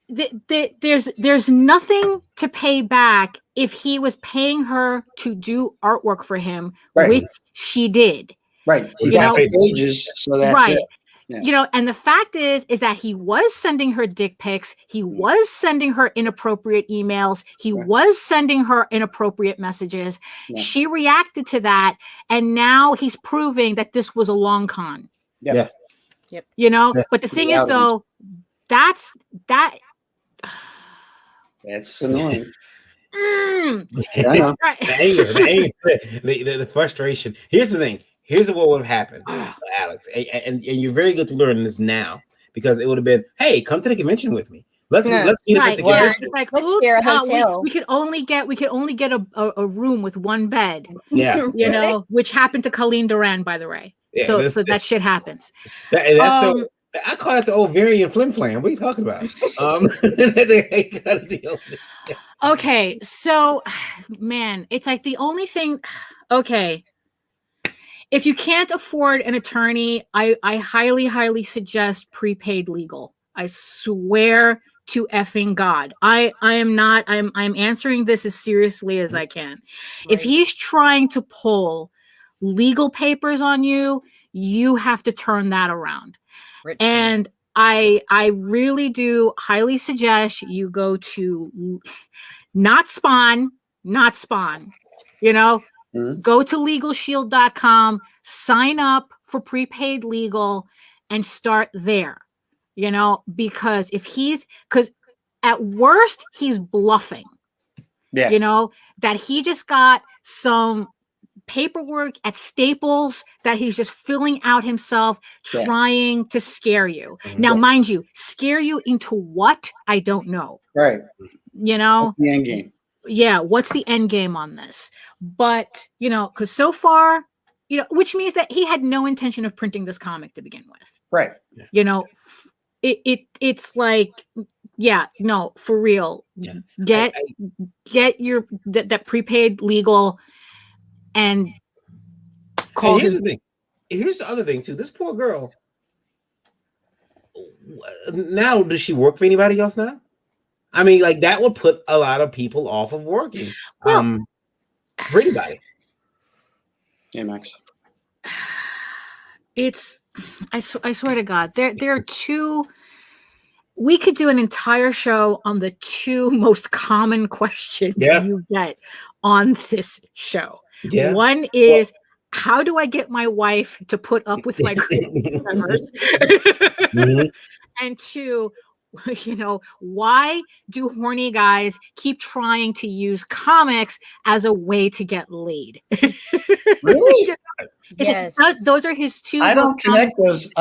S2: there's nothing to pay back if he was paying her to do artwork for him, which she did.
S3: Right. Pages, so that's it.
S2: Yeah. And the fact is that he was sending her dick pics. He was sending her inappropriate emails. He was sending her inappropriate messages. Yeah. She reacted to that. And now he's proving that this was a long con.
S3: Yeah.
S2: Yep. But the thing is, though, that's
S3: annoying.
S4: The frustration. Here's the thing. Here's what would have happened, Alex. And you're very good to learn this now because it would have been, hey, come to the convention with me. Let's meet up together.
S2: Yeah. It's like,
S5: let's share a hotel.
S2: We could only get a room with one bed.
S4: Yeah.
S2: Which happened to Colleen Duran, by the way. Yeah, so that shit happens.
S4: I call it the ovarian flim flam. What are you talking about?
S2: Okay, so man, it's like the only thing. Okay, if you can't afford an attorney, I highly, highly suggest prepaid legal. I swear to effing God. I'm answering this as seriously as I can. Right. If he's trying to pull legal papers on you, you have to turn that around. And I really do highly suggest you go to not Spawn, go to legalshield.com, sign up for prepaid legal and start there, because because at worst he's bluffing, that he just got some paperwork at Staples that he's just filling out himself, trying to scare you. Now, mind you, scare you into what? I don't know.
S3: Right.
S2: What's
S3: the end game?
S2: Yeah, what's the end game on this? But, because so far, which means that he had no intention of printing this comic to begin with.
S3: Right.
S2: It's like, for real. Yeah. Get your that prepaid legal and call
S4: here's the thing. Here's the other thing too. This poor girl. now, does she work for anybody else now? I mean, like that would put a lot of people off of working.
S2: Well,
S4: for anybody.
S3: Yeah, Max.
S2: It's I swear to God, there are two. We could do an entire show on the two most common questions you get on this show.
S4: Yeah.
S2: One is, how do I get my wife to put up with my crazy members?
S4: Mhm.
S2: And two, why do horny guys keep trying to use comics as a way to get laid?
S3: Really?
S5: Yes.
S2: Those are his two.
S3: I don't connect those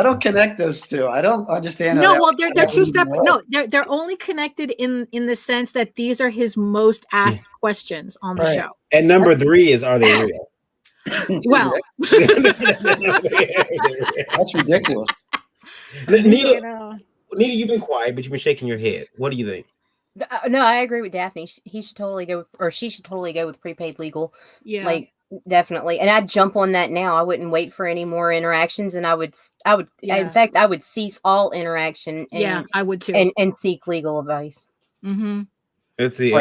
S3: two. I don't understand.
S2: No, well, they're two separate. No, they're only connected in the sense that these are his most asked questions on the show.
S4: And number 3 is, are they real?
S2: Well,
S3: that's ridiculous.
S4: Nita, you've been quiet, but you've been shaking your head. What do you think?
S5: No, I agree with Daphne. He should totally go, or she should totally go with prepaid legal.
S2: Yeah,
S5: like definitely. And I'd jump on that now. I wouldn't wait for any more interactions, and I would. In fact, I would cease all interaction. And,
S2: I would too,
S5: and seek legal advice.
S2: Mm-hmm.
S4: Let's see.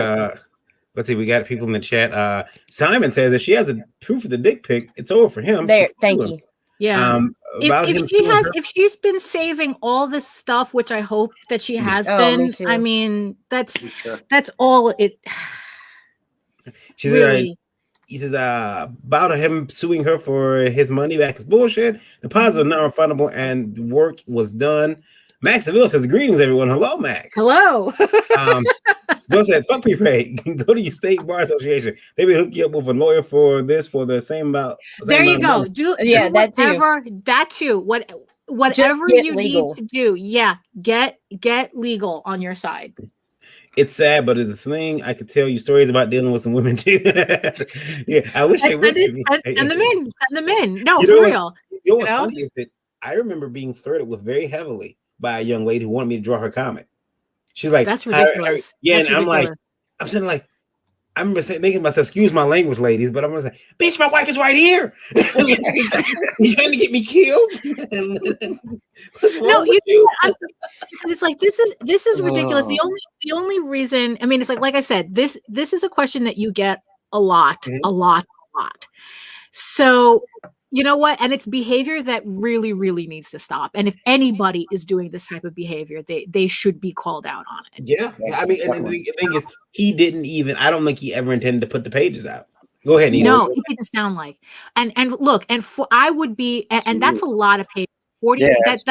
S4: Let's see. We got people in the chat. Simon says if she has a proof of the dick pic, it's over for him.
S5: There, thank you.
S2: Yeah. If she's been saving all this stuff, which I hope that she has been, I mean, that's all it.
S4: She really. He says about him suing her for his money back is bullshit. The pods are not refundable, and the work was done. Max Seville says, "Greetings, everyone. Hello, Max.
S2: Hello."
S4: Bill said, "Fuck prepaid. Go to your state bar association. They will hook you up with a lawyer for the same amount."
S2: There you go. Do whatever that too. Whatever you need to do. Yeah, get legal on your side.
S4: It's sad, but it's a thing. I could tell you stories about dealing with some women too. Yeah, I wish they would.
S2: Send them in. No,
S4: for
S2: real.
S4: You know what's funny is that I remember being flirted with very heavily by a young lady who wanted me to draw her comic. She's like,
S2: "That's ridiculous."
S4: I'm sitting like, I remember thinking to myself, "Excuse my language, ladies," but I'm gonna say, "Bitch, my wife is right here." You trying to get me killed?
S2: No, it's like this is ridiculous. The only reason, I mean, it's like I said, this is a question that you get a lot. So you know what? And it's behavior that really, really needs to stop. And if anybody is doing this type of behavior, they should be called out on it.
S4: Yeah. I mean, and the thing is, he didn't even, I don't think he ever intended to put the pages out. Go ahead, Nina.
S2: No, it didn't sound like. And look, I would be, and that's a lot of pages. 40, that's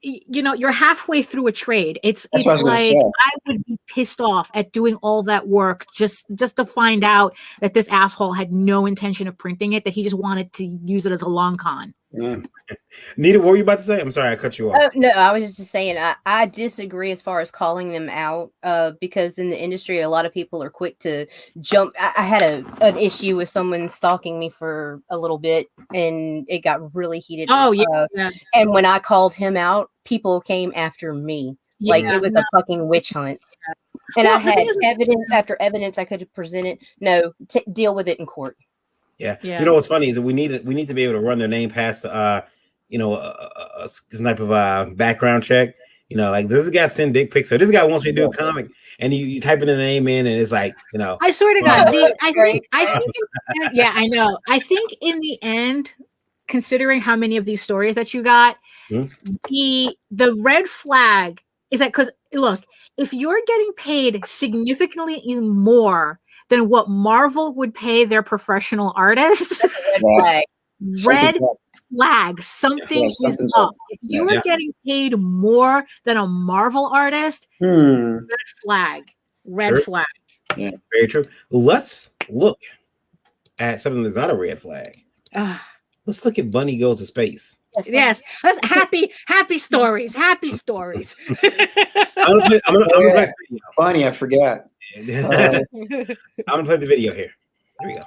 S2: you're halfway through a trade. It's like I would be pissed off at doing all that work just to find out that this asshole had no intention of printing it, that he just wanted to use it as a long con.
S4: Yeah. Nita, what were you about to say? I'm sorry, I cut you off.
S5: Oh, no, I was just saying I disagree as far as calling them out because in the industry, a lot of people are quick to jump. I had an issue with someone stalking me for a little bit, and it got really heated.
S2: Oh, yeah.
S5: And when I called him out, people came after me. Yeah, like it was a fucking witch hunt. And I had evidence after evidence I could have presented. No, deal with it in court.
S4: Yeah. You know what's funny is that we need to be able to run their name past a type of background check. You know, like this guy send dick pics, or this guy wants me to do a comic, and you type in the name in, and it's like,
S2: I swear to God, I think I know. I think in the end, considering how many of these stories that you got, the red flag is that, because look, if you're getting paid significantly more than what Marvel would pay their professional artists, red flag, something is up. If you are getting paid more than a Marvel artist, red flag.
S4: Yeah, very true. Let's look at something that's not a red flag. Let's look at Bunny Goes to Space.
S2: Yes, that's happy stories. Happy stories.
S4: I'm gonna play
S3: Bunny, I forgot.
S4: I'm gonna play the video here. Here we go.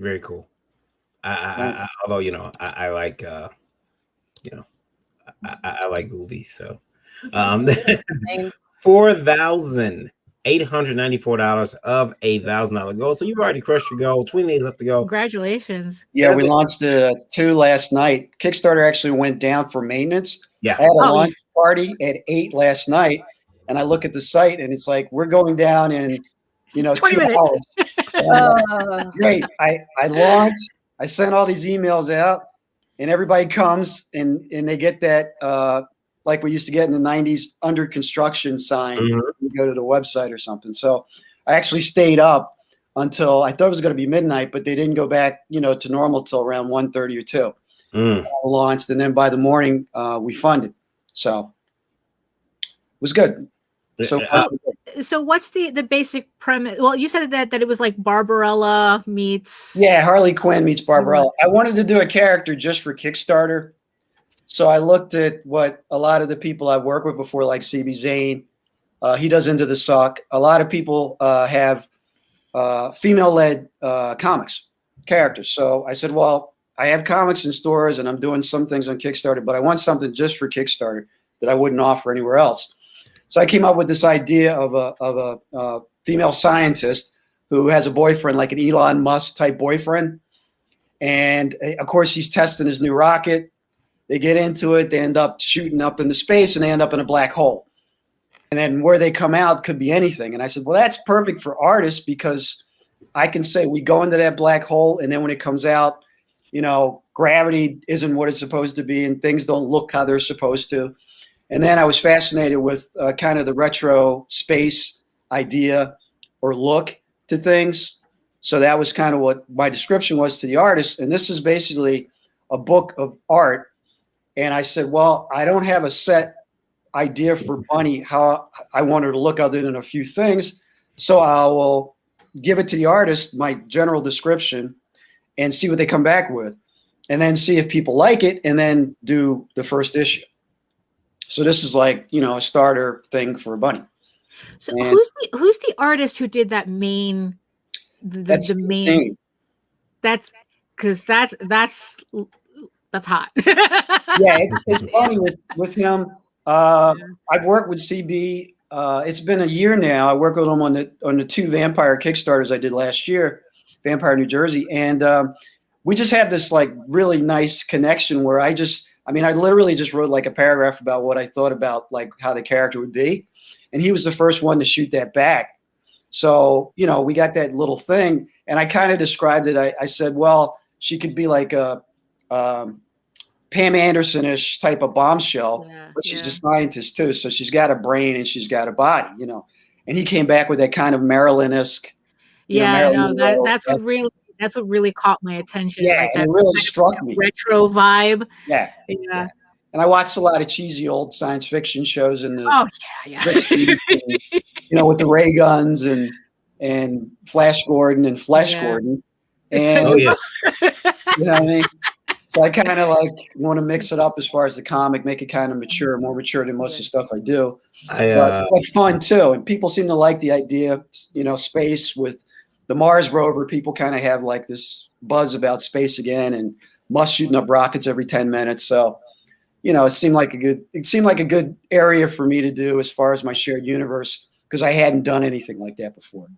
S4: Very cool. Although I like I like movies, so
S5: Same.
S4: $4,894 of $1,000 goal. So you've already crushed your goal. 20 days left to go.
S2: Congratulations.
S3: Yeah, we launched 2 last night. Kickstarter actually went down for maintenance.
S4: Yeah.
S3: I had a
S2: Oh,
S3: launch party at 8 last night, and I look at the site, and it's like, we're going down in
S2: 20
S3: 2
S2: minutes.
S3: hours. And I'm like,
S5: Uh,
S3: great. I launched. I sent all these emails out, and everybody comes and they get that like we used to get in the 90s under construction sign.
S4: Mhm.
S3: You go to the website or something. So I actually stayed up until I thought it was going to be midnight, but they didn't go back, to normal till around 1:30 or 2.
S4: Mm.
S3: Launched, and then by the morning we funded. So it was good.
S2: So what's the basic premise? Well, you said that it was like Barbarella meets.
S3: Yeah, Harley Quinn meets Barbarella. I wanted to do a character just for Kickstarter. So I looked at what a lot of the people I've worked with before, like CB Zane. He does Into the Suck. A lot of people have female-led comics characters. So I said, well, I have comics in stores and I'm doing some things on Kickstarter, but I want something just for Kickstarter that I wouldn't offer anywhere else. So I came up with this idea of a female scientist who has a boyfriend, like an Elon Musk type boyfriend. And of course, he's testing his new rocket. They get into it. They end up shooting up into space and they end up in a black hole. And then where they come out could be anything. And I said, well, that's perfect for artists because I can say we go into that black hole. And then when it comes out, gravity isn't what it's supposed to be and things don't look how they're supposed to. And then I was fascinated with kind of the retro space idea or look to things. So that was kind of what my description was to the artist. And this is basically a book of art. And I said, well, I don't have a set idea for Bunny, how I want her to look other than a few things. So I will give it to the artist, my general description, and see what they come back with. And then see if people like it and then do the first issue. So this is like, a starter thing for a Bunny.
S2: So who's the artist who did that main? The main.
S3: Thing.
S2: That's because that's hot.
S3: Yeah, it's funny with him. I've worked with CB. It's been a year now. I worked with him on the 2 vampire Kickstarters I did last year, Vampire New Jersey, and we just had this like really nice connection where I literally just wrote like a paragraph about what I thought about like how the character would be. And he was the first one to shoot that back. So, we got that little thing and I kind of described it. I said, well, she could be like a Pam Anderson-ish type of bombshell, but she's a scientist too. So she's got a brain and she's got a body, and he came back with that kind of Marilyn-esque.
S2: That's what really caught my attention.
S3: Yeah,
S2: like that,
S3: it really struck me.
S2: Retro vibe.
S3: Yeah. And I watched a lot of cheesy old science fiction shows in the 60s, and, with the ray guns and Flash Gordon and Flesh Gordon. And you know what I mean? So I kind of like want to mix it up as far as the comic, make it kind of mature, more mature than most of the stuff I do. But it's fun too. And people seem to like the idea, space with the Mars rover. People kind of have like this buzz about space again and Musk shooting up rockets every 10 minutes. So, it seemed like a good area for me to do as far as my shared universe, because I hadn't done anything like that before.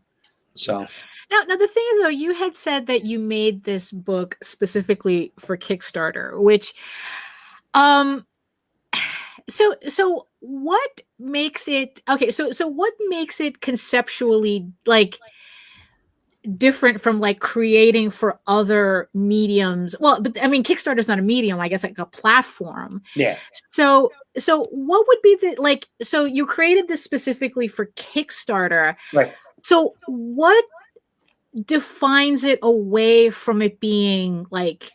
S3: So
S2: now the thing is, though, you had said that you made this book specifically for Kickstarter, which, so what makes it okay? So what makes it conceptually like different from like creating for other mediums? Well, but I mean, Kickstarter is not a medium, I guess, like a platform.
S3: Yeah.
S2: So what would be the like? So you created this specifically for Kickstarter,
S3: right?
S2: So what defines it away from it being like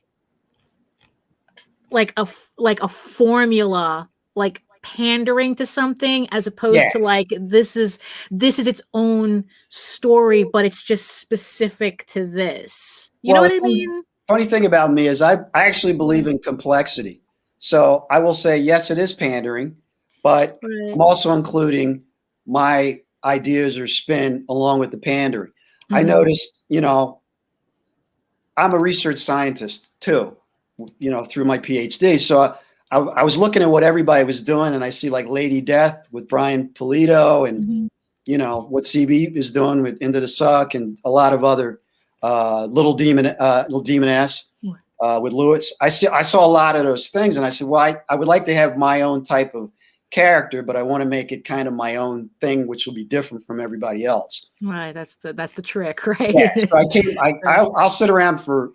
S2: a formula, like pandering to something, as opposed to like this is its own story, but it's just specific to this. You know what I mean?
S3: Funny thing about me is I actually believe in complexity. So I will say, yes, it is pandering, but I'm also including my ideas or spin along with the pandering. I noticed, I'm a research scientist too, through my PhD. So I was looking at what everybody was doing, and I see like Lady Death with Brian Pulido, and what CB is doing with Into the Suck, and a lot of other Little Demoness with Lewis. I saw a lot of those things, and I said, well, I would like to have my own type of character, but I want to make it kind of my own thing, which will be different from everybody else.
S2: Right. That's the trick, right?
S3: Yeah. So I'll sit around for,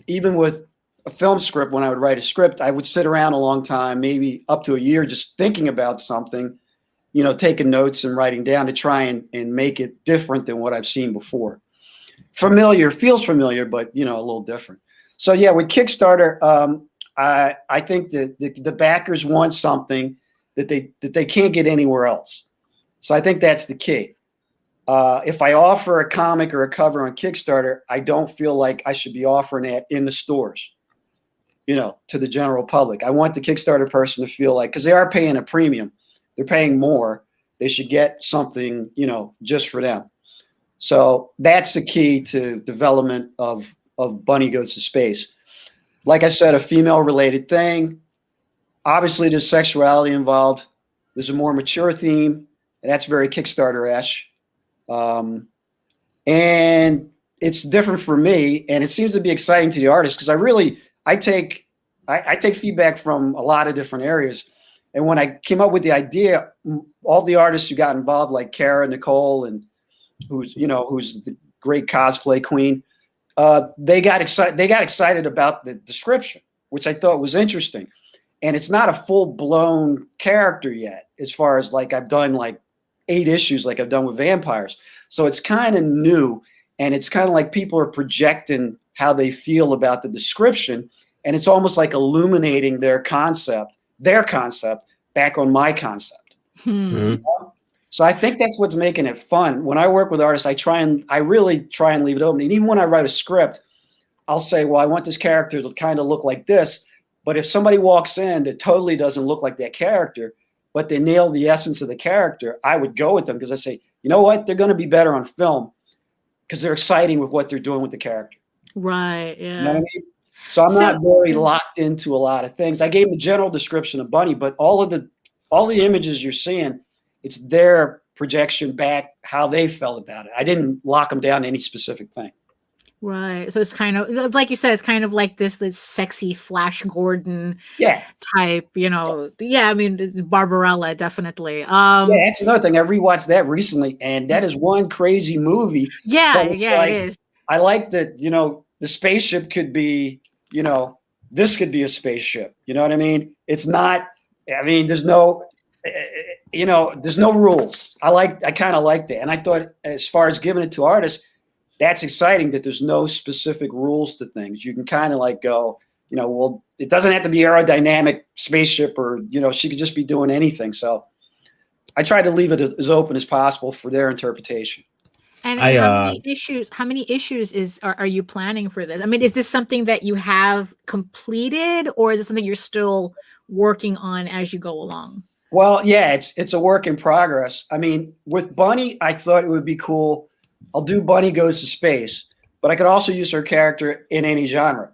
S3: even with a film script, when I would write a script, I would sit around a long time, maybe up to a year, just thinking about something, taking notes and writing down to try and make it different than what I've seen before. Feels familiar, but, a little different. So yeah, with Kickstarter, I think that the backers want something that they can't get anywhere else. So I think that's the key. If I offer a comic or a cover on Kickstarter, I don't feel like I should be offering it in the stores, to the general public. I want the Kickstarter person to feel like, because they are paying a premium, they're paying more, they should get something, just for them. So that's the key to development of Bunny Goes to Space. Like I said, a female-related thing. Obviously, there's sexuality involved. There's a more mature theme, and that's very Kickstarter-esque. And it's different for me, and it seems to be exciting to the artist, because I take feedback from a lot of different areas. And when I came up with the idea, all the artists who got involved, like Kara Nicole, and who's the great cosplay queen, they got excited about the description, which I thought was interesting. And it's not a full-blown character yet, as far as like I've done like 8 issues like I've done with vampires. So it's kind of new, and it's kind of like people are projecting how they feel about the description, and it's almost like illuminating their concept back on my concept. So I think that's what's making it fun. When I work with artists, I really try and leave it open. And even when I write a script, I'll say, well, I want this character to kind of look like this. But if somebody walks in that totally doesn't look like that character, but they nail the essence of the character, I would go with them, because I say, you know what? They're going to be better on film because they're exciting with what they're doing with the character.
S2: Right. Yeah.
S3: You know what I mean? So I'm not very locked into a lot of things. I gave a general description of Bunny, but all the images you're seeing, it's their projection back, how they felt about it. I didn't lock them down to any specific thing.
S2: Right. So it's kind of like you said, it's kind of like this sexy Flash Gordon type, Yeah, I mean, Barbarella, definitely.
S3: Yeah, that's another thing. I rewatched that recently, and that is one crazy movie.
S2: Yeah, it is.
S3: I like that, the spaceship could be, this could be a spaceship. You know what I mean? It's not, there's no, there's no rules. I kind of liked it. And I thought, as far as giving it to artists, that's exciting that there's no specific rules to things. You can kind of like go, well, it doesn't have to be aerodynamic spaceship, or, she could just be doing anything. So I tried to leave it as open as possible for their interpretation.
S2: And how many issues are you planning for this? I mean, is this something that you have completed, or is it something you're still working on as you go along?
S3: Well, yeah, it's a work in progress. I mean, with Bunny, I thought it would be cool. I'll do Bunny Goes to Space, but I could also use her character in any genre.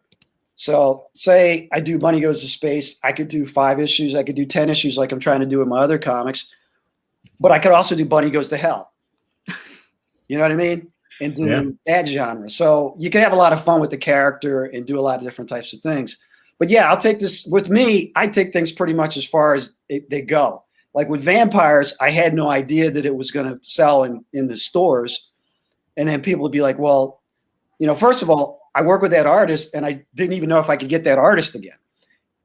S3: So say I do Bunny Goes to Space, I could do 5 issues, I could do 10 issues like I'm trying to do in my other comics, but I could also do Bunny Goes to Hell. You know what I mean? And do that genre. So you can have a lot of fun with the character and do a lot of different types of things. But yeah, I'll take this with me. I take things pretty much as far as they go. Like with vampires, I had no idea that it was going to sell in the stores. And then people would be like, well, first of all, I work with that artist, and I didn't even know if I could get that artist again.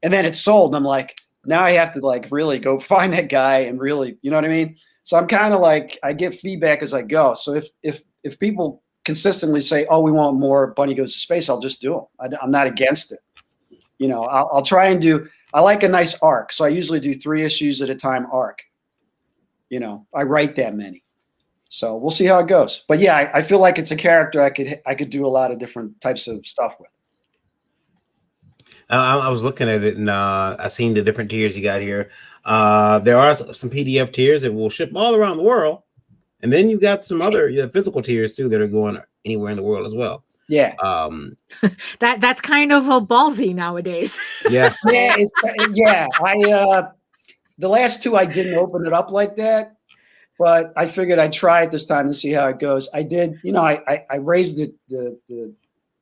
S3: And then it's sold. And I'm like, now I have to like really go find that guy and really, you know what I mean? So I'm kind of like, I get feedback as I go. So if people consistently say, oh, we want more Bunny Goes to Space, I'll just do them. I'm not against it. I'll try and I like a nice arc. So I usually do 3 issues at a time arc. I write that many. So we'll see how it goes. But yeah, I feel like it's a character I could do a lot of different types of stuff with.
S4: I was looking at it, and I seen the different tiers you got here. There are some PDF tiers that will ship all around the world, and then you got some other physical tiers too that are going anywhere in the world as well.
S3: Yeah.
S2: That's kind of a ballsy nowadays.
S4: Yeah.
S3: Yeah. Yeah. The last two, I didn't open it up like that, but I figured I'd try it this time and see how it goes. I did, I raised the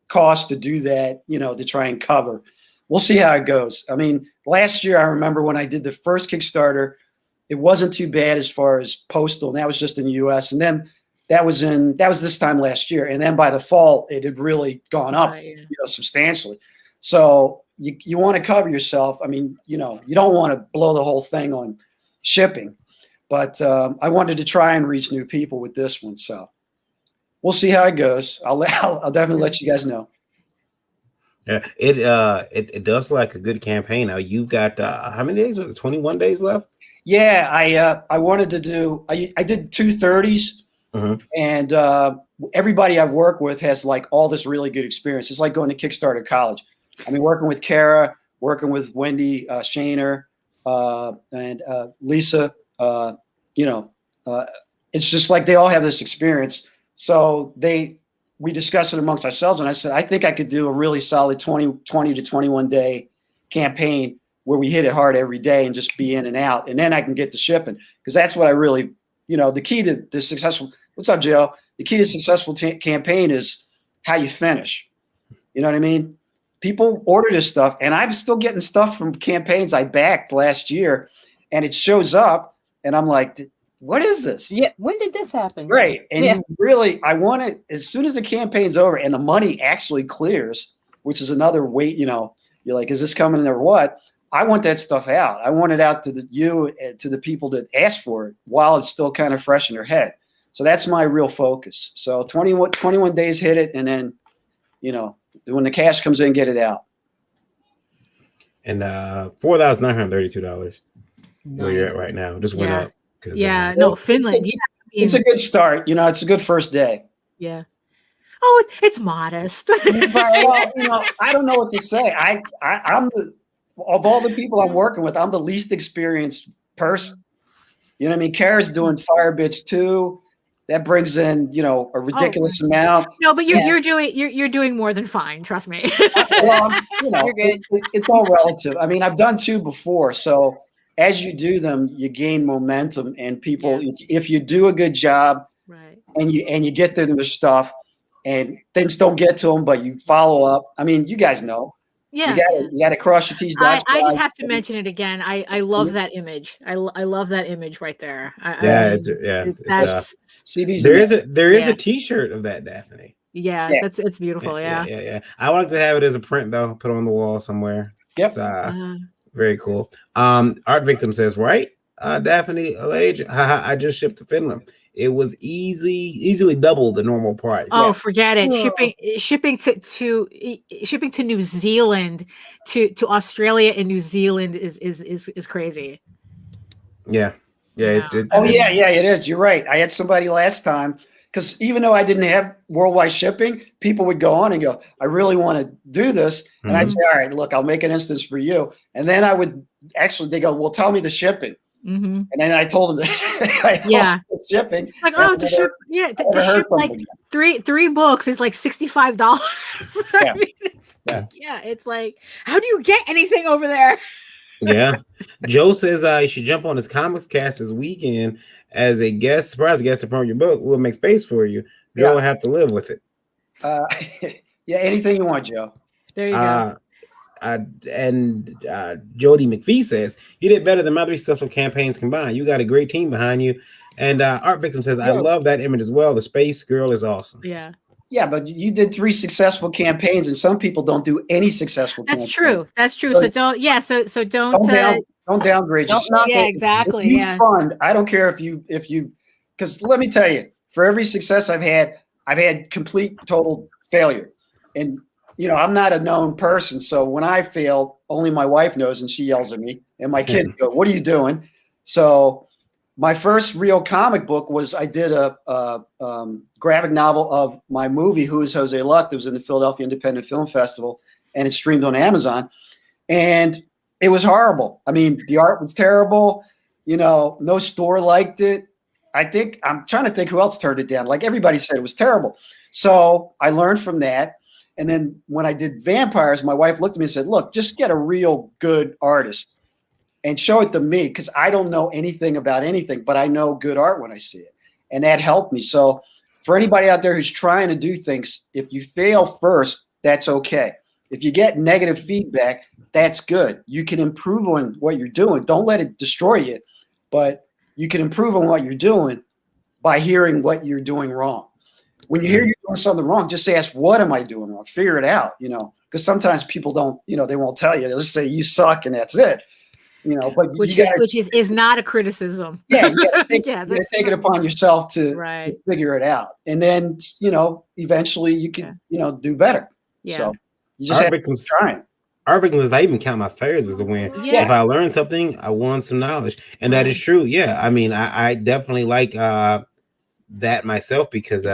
S3: cost to do that, to try and cover. We'll see how it goes. I mean, last year, I remember when I did the first Kickstarter, it wasn't too bad as far as postal, and that was just in the US. And then that was this time last year. And then by the fall, it had really gone up, substantially. So you want to cover yourself. I mean, you don't want to blow the whole thing on shipping, but I wanted to try and reach new people with this one. So we'll see how it goes. I'll definitely let you guys know.
S4: Yeah, it does look like a good campaign. Now you've got how many days? Was it 21 days left?
S3: Yeah, I wanted to do. I did 230s, and everybody I've worked with has like all this really good experience. It's like going to Kickstarter college. I mean, working with Kara, working with Wendy Shaner, and Lisa. It's just like they all have this experience. So we discussed it amongst ourselves, and I said, I think I could do a really solid 20 to 21 day campaign where we hit it hard every day and just be in and out. And then I can get to shipping, because that's what I really, the key to the successful, what's up, Joe? The key to successful campaign is how you finish. You know what I mean? People order this stuff, and I'm still getting stuff from campaigns I backed last year, and it shows up, and I'm like, what is this?
S5: Yeah. When did this happen?
S3: Right. And I want it as soon as the campaign's over and the money actually clears, which is another weight, you're like, is this coming or what? I want that stuff out. I want it out to to the people that asked for it while it's still kind of fresh in their head. So that's my real focus. So 21 days, hit it. And then, when the cash comes in, get it out.
S4: And $4,932 where you're at right now. Just went up.
S2: Finland.
S3: It's a good start. It's a good first day.
S2: Yeah. Oh, it's modest.
S3: Well, I don't know what to say. I'm of all the people I'm working with, I'm the least experienced person. You know what I mean? Kara's doing Fire Bitch 2. That brings in, a ridiculous amount.
S2: No, but you're doing more than fine. Trust me.
S3: Well, you're good. It's all relative. I mean, I've done 2 before, so as you do them, you gain momentum, and people, if you do a good job,
S2: right,
S3: and you get them their stuff, and things don't get to them, but you follow up. I mean, you guys know.
S2: Yeah,
S3: you got to cross your T's.
S2: I just have to mention it again. I love that image. I love that image right there.
S4: There is a T-shirt of that, Daphne.
S2: Yeah, it's beautiful.
S4: Yeah. I like to have it as a print though. Put it on the wall somewhere.
S3: Yep.
S4: Very cool. Art Victim says, right, Daphne Alage, I just shipped to Finland. It was easily double the normal price.
S2: Oh, forget it. Shipping to New Zealand, to Australia and New Zealand is crazy.
S3: Yeah. It is. You're right. I had somebody last time, because even though I didn't have worldwide shipping, people would go on and go, I really want to do this. And I'd say, all right, look, I'll make an instance for you. And then they go, well, tell me the shipping. And then I told them that shipping.
S2: Like, to ship like three books is like $65. It's like, how do you get anything over there?
S4: Yeah. Joe says you should jump on his comics cast this weekend as a surprise guest to promote your book. We'll make space for you. Joe will have to live with it.
S3: Anything you want, Joe.
S2: There you go.
S4: And Jody McPhee says, you did better than my 3 successful campaigns combined. You got a great team behind you. And Art Victim says, I love that image as well. The space girl is awesome.
S3: Yeah, but you did 3 successful campaigns, and some people don't do any successful campaigns.
S2: That's true. So don't
S3: don't downgrade yourself.
S2: Exactly.
S3: If you fund, I don't care if you because let me tell you, for every success I've had complete total failure. And I'm not a known person, so when I fail, only my wife knows, and she yells at me, and my kids go, "What are you doing?" So my first real comic book was I did a graphic novel of my movie, Who is Jose Luck, that was in the Philadelphia Independent Film Festival, and it streamed on Amazon, and it was horrible. I mean, the art was terrible. No store liked it. I'm trying to think who else turned it down. Like, everybody said it was terrible. So I learned from that. And then when I did vampires, my wife looked at me and said, look, just get a real good artist and show it to me, because I don't know anything about anything, but I know good art when I see it. And that helped me. So for anybody out there who's trying to do things, if you fail first, that's okay. If you get negative feedback, that's good. You can improve on what you're doing. Don't let it destroy you, but you can improve on what you're doing by hearing what you're doing wrong. When you hear you're doing something wrong, just ask, what am I doing wrong? Figure it out, because sometimes people don't, they won't tell you. They'll just say you suck and that's it. But
S2: which is not a criticism.
S3: Yeah, you gotta take it upon yourself to figure it out. And then, eventually you can, do better.
S2: Yeah.
S3: So you just have to keep trying.
S4: Our victims, I even count my failures as a win.
S2: Yeah.
S4: If I learn something, I won some knowledge. And that is true. Yeah. I mean, I definitely like that myself, because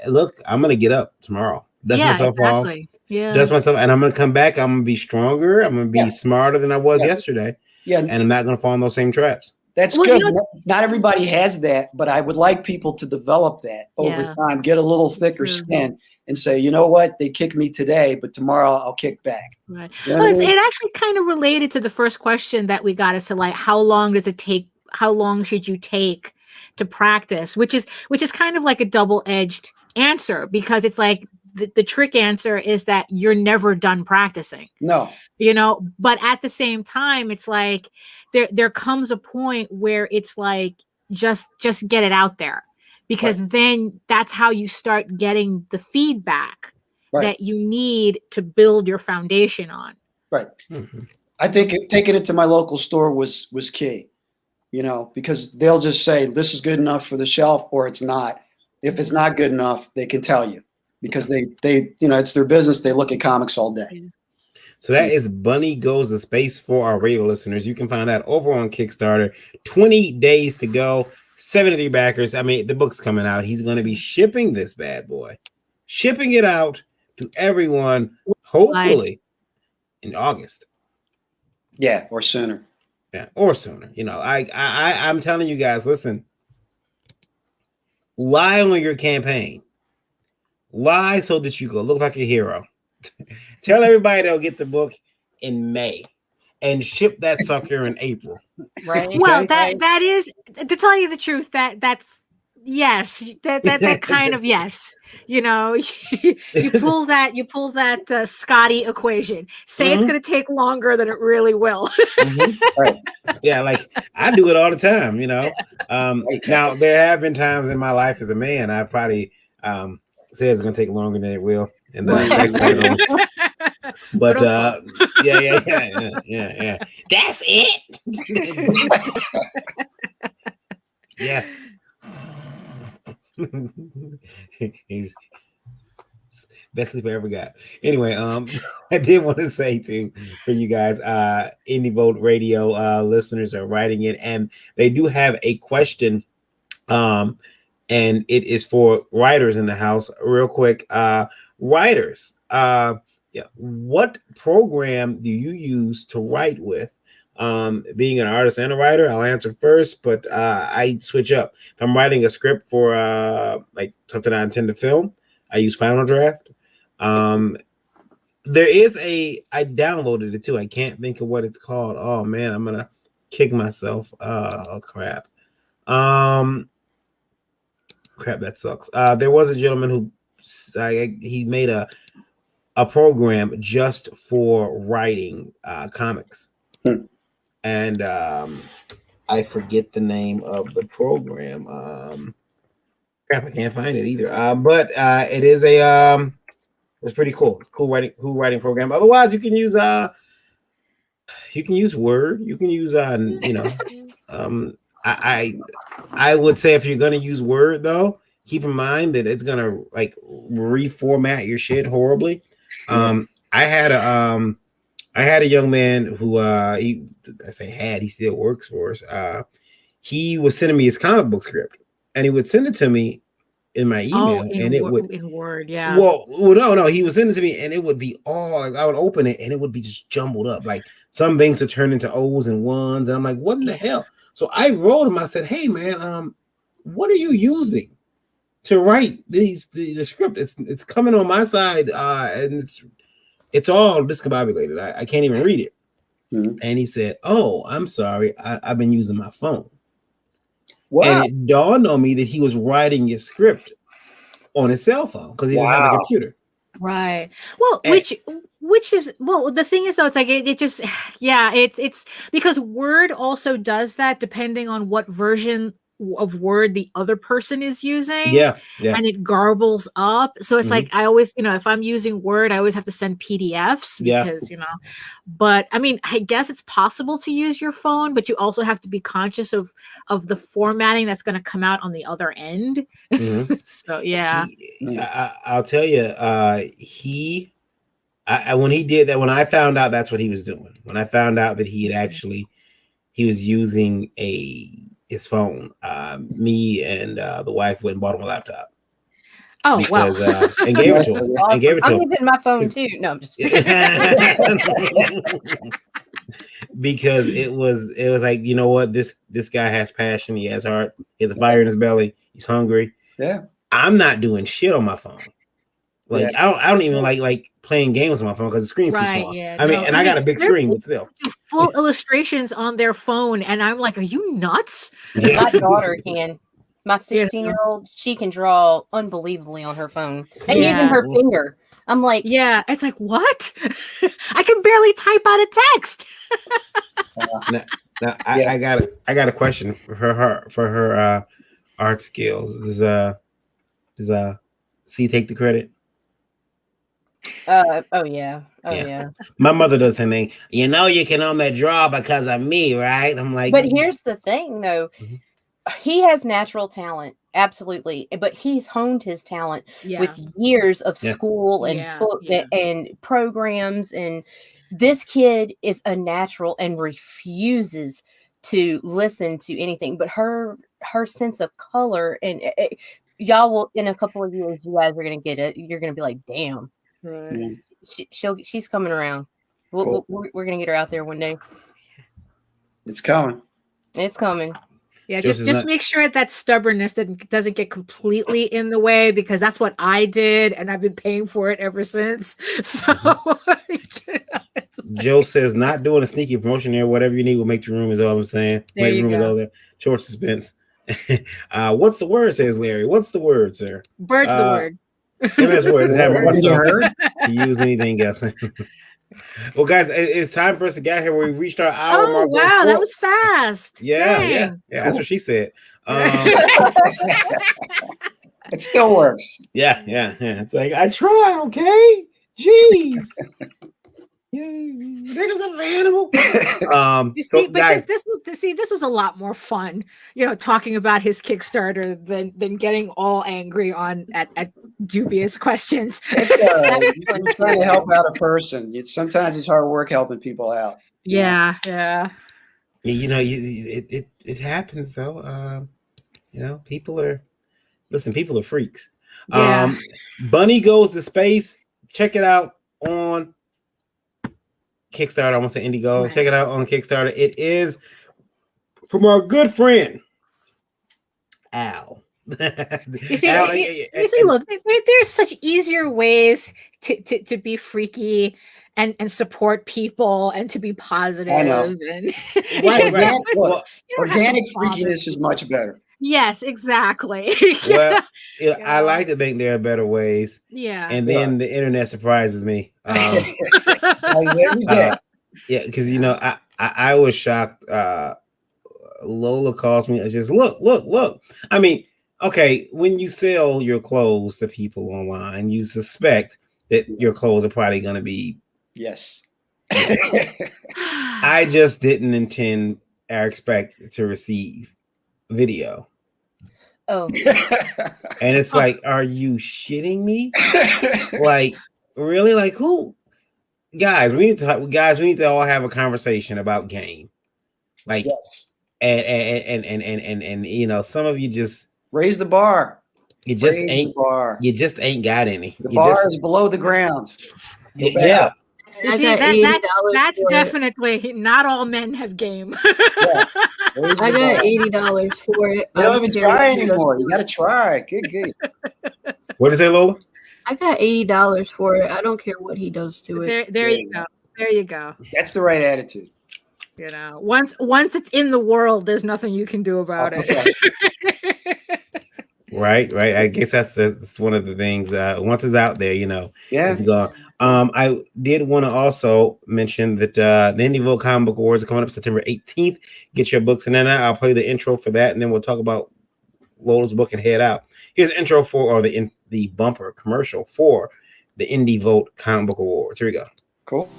S4: look, I'm gonna get up tomorrow. Dust myself off.
S2: Yeah.
S4: Dust myself, and I'm gonna come back. I'm gonna be stronger. I'm gonna be smarter than I was yesterday. Yeah. And I'm not gonna fall in those same traps.
S3: That's good. Not everybody has that, but I would like people to develop that over time, get a little thicker skin, and say, you know what, they kicked me today, but tomorrow I'll kick back.
S2: Right. It actually kind of related to the first question that we got, as to like, how long does it take? How long should you take to practice? Which is kind of like a double-edged answer, because it's like the trick answer is that you're never done practicing.
S3: No.
S2: But at the same time, it's like there comes a point where it's like, just get it out there, because then that's how you start getting the feedback that you need to build your foundation on.
S3: Right. Mm-hmm. I think taking it to my local store was key, because they'll just say, this is good enough for the shelf, or it's not. If it's not good enough, they can tell you, because they it's their business. They look at comics all day.
S4: So that is Bunny Goes to Space for our radio listeners. You can find that over on Kickstarter. 20 days to go. 73 backers. I mean, the book's coming out. He's going to be shipping this bad boy. Shipping it out to everyone, hopefully in August.
S3: Yeah, or sooner.
S4: Yeah, or sooner. I'm telling you guys, listen. Lie on your campaign. Lie so that you go look like a hero. Tell everybody they'll get the book in May and ship that sucker in April.
S5: Right.
S2: Well, that is, to tell you the truth, that's yes, that kind of yes. You pull that Scotty equation. Say it's going to take longer than it really will.
S3: Right.
S4: Yeah, like I do it all the time. Now there have been times in my life as a man I probably say it's going to take longer than it will. And but yeah. That's it. Yes. He's best sleep I ever got. Anyway, I did want to say for you guys, Indie Vote Radio listeners are writing it, and they do have a question. And it is for writers in the house. Real quick, writers, what program do you use to write with? Being an artist and a writer, I'll answer first, but I switch up. If I'm writing a script for like something I intend to film, I use Final Draft. There is I downloaded it too. I can't think of what it's called. Oh man, I'm gonna kick myself. Oh crap. Crap, that sucks. There was a gentleman who he made a program just for writing comics. And I forget the name of the program. Crap, I can't find it either. But it is it's pretty cool. It's cool writing program. Otherwise, you can use Word. You can use I would say if you're gonna use Word though, keep in mind that it's gonna like reformat your shit horribly. I had a young man who he still works for us. He was sending me his comic book script, and he would send it to me in my email, and it would
S2: in Word, yeah.
S4: Well, no, he was sending it to me, and it would be all like I would open it, and it would be just jumbled up. Like some things would turn into O's and ones, and I'm like, what in the hell? So I wrote him. I said, hey man, what are you using to write the script. It's coming on my side, and it's all discombobulated. I can't even read it.
S3: Mhm.
S4: And he said, "Oh, I'm sorry. I've been using my phone."
S3: Wow.
S4: And it dawned on me that he was writing his script on his cell phone because he didn't have a
S3: Wow.
S4: computer.
S2: Right. Well,
S3: And-
S2: which is, well, the thing is though, it's like it just, yeah, it's because Word also does that depending on what version of Word the other person is using.
S4: Yeah.
S2: And it garbles up. So it's
S4: Mhm.
S2: like I always, if I'm using Word, I always have to send PDFs
S4: Yeah.
S2: because, but I mean, I guess it's possible to use your phone, but you also have to be conscious of the formatting that's going to come out on the other end.
S4: Mhm.
S2: So yeah.
S4: I'll tell you, when he did that, when I found out that's what he was doing, when I found out that he was using his phone, me and the wife went and bought him a laptop.
S2: Oh,
S4: Because,
S2: well.
S4: and gave it to him.
S5: Awesome.
S4: And gave it to
S5: I'm
S4: him.
S5: using my phone too. No, I'm just
S4: Because it was like, you know what, this guy has passion, he has heart, he has a fire in his belly, he's hungry.
S3: Yeah.
S4: I'm not doing shit on my phone. Like I don't even like playing games on my phone because the screen's too small.
S2: Yeah,
S4: I mean, and I got a big screen, but still.
S2: Full illustrations on their phone, and I'm like, are you nuts?
S5: my daughter can. My 16-year-old, she can draw unbelievably on her phone and using her finger. I'm like,
S2: yeah, it's like, what? I can barely type out a text.
S4: Now I got a question for her art skills. Does C take the credit?
S5: oh yeah.
S4: My mother does the thing. You can only draw because of me, right? I'm like,
S5: but here's the thing though.
S4: Mhm.
S5: He has natural talent, absolutely, but he's honed his talent with years of school and book and programs. And this kid is a natural and refuses to listen to anything. But her sense of color and y'all will, in a couple of years, you guys are gonna get it. You're gonna be like, damn,
S2: Right.
S5: She's coming around.
S3: Cool.
S5: We're gonna get her out there one day.
S3: It's coming.
S5: It's coming.
S2: Yeah, just make sure that stubbornness doesn't get completely in the way, because that's what I did, and I've been paying for it ever since. So
S4: Joe says not doing a sneaky promotion there. Whatever you need will make the room, is all I'm saying.
S2: There you
S4: room
S2: go.
S4: is all there. Short suspense. What's the word, says Larry? What's the word, sir?
S2: Bird's the word.
S4: MS Word.
S3: What's the word?
S4: To use anything else. Well, guys, it's time for us to get here. We reached our hour
S2: Oh,
S4: mark.
S2: wow, that was fast.
S4: Yeah,
S2: Dang.
S4: yeah. That's what she said.
S3: It still works.
S4: Yeah. It's like, I tried, okay? Jeez. Niggas an animal.
S2: You see, but guys, this was a lot more fun, talking about his Kickstarter than getting all angry at dubious questions.
S3: You're trying to help out a person. Sometimes it's hard work helping people out.
S2: Yeah.
S4: It happens though. People are freaks.
S2: Yeah.
S4: Bunny Goes to Space. Check it out on Kickstarter. I want to say Indiegogo.
S2: Right.
S4: Check it out on Kickstarter. It is from our good friend Al.
S2: You see, look, there's such easier ways to be freaky and support people and to be positive.
S3: I know.
S2: And
S3: Right. Well, organic freakiness is much better.
S2: Yes, exactly.
S4: Well, I like to think there are better ways.
S2: Yeah.
S4: And then the internet surprises me.
S3: Every day.
S4: Yeah, because I was shocked. Lola calls me. Just look. I mean, okay, when you sell your clothes to people online, you suspect that your clothes are probably going to be.
S3: Yes.
S4: I just didn't intend or expect to receive video.
S5: Oh.
S4: And it's like, are you shitting me? Like, really? Like, who? Guys, we need to all have a conversation about game. Like,
S3: yes.
S4: And some of you just
S3: raise the bar.
S4: You just ain't got any.
S3: The bar is below the ground.
S4: Yeah.
S2: You see, that's definitely not all men have game.
S3: Raise
S1: I
S3: the
S1: got
S3: bar.
S1: $80 for it.
S3: You
S1: I
S3: don't
S1: don't
S3: even
S1: care
S3: try
S1: what he does
S3: anymore.
S1: to
S3: You
S1: it.
S3: got to try. Good.
S4: What is it, Lola?
S1: I got $80 for it. I don't care what he does to it.
S2: There you go. There you go.
S3: That's the right attitude.
S2: You know, once it's in the world, there's nothing you can do about it.
S4: Right. I guess that's one of the things. Once it's out there,
S3: Yeah.
S4: it's gone. I did want to also mention that the Indie Vote Comic Book Awards are coming up September 18th. Get your books in there now. I'll play the intro for that, and then we'll talk about Lola's book and head out. Here's the intro or the bumper commercial for the Indie Vote Comic Book Awards. Here we go.
S3: Cool.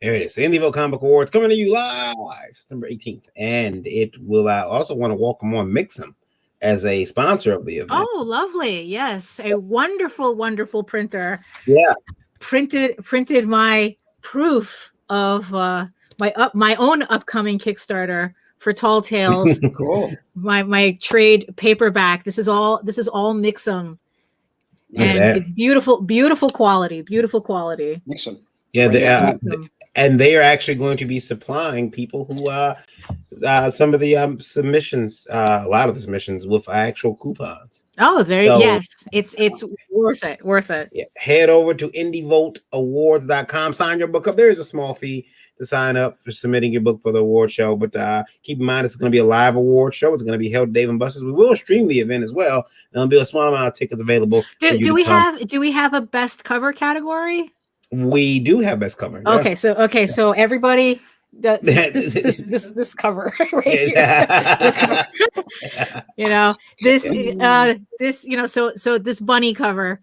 S4: There it is. The Indie Vote Comic Book Awards coming to you live September 18th. And it will also want to welcome on Mixum as a sponsor of the event.
S2: Oh, lovely. Yes. A wonderful, wonderful printer.
S4: Yeah.
S2: Printed my proof of my own upcoming Kickstarter for Tall Tales.
S3: Cool.
S2: My trade paperback. This is all Mixum. And beautiful quality.
S3: Mixum.
S4: Yeah, and they are actually going to be supplying people who some of the submissions, a lot of the submissions with actual coupons.
S2: Oh, yes, it's worth it.
S4: Yeah. Head over to indievoteawards.com. Sign your book up. There is a small fee to sign up for submitting your book for the award show, but keep in mind it's going to be a live award show. It's going to be held at Dave and Buster's. We will stream the event as well. There'll be a small amount of tickets available.
S2: Do we have a best cover category?
S4: We do have best cover.
S2: Yeah. So everybody, this cover right here. This cover. So this bunny cover.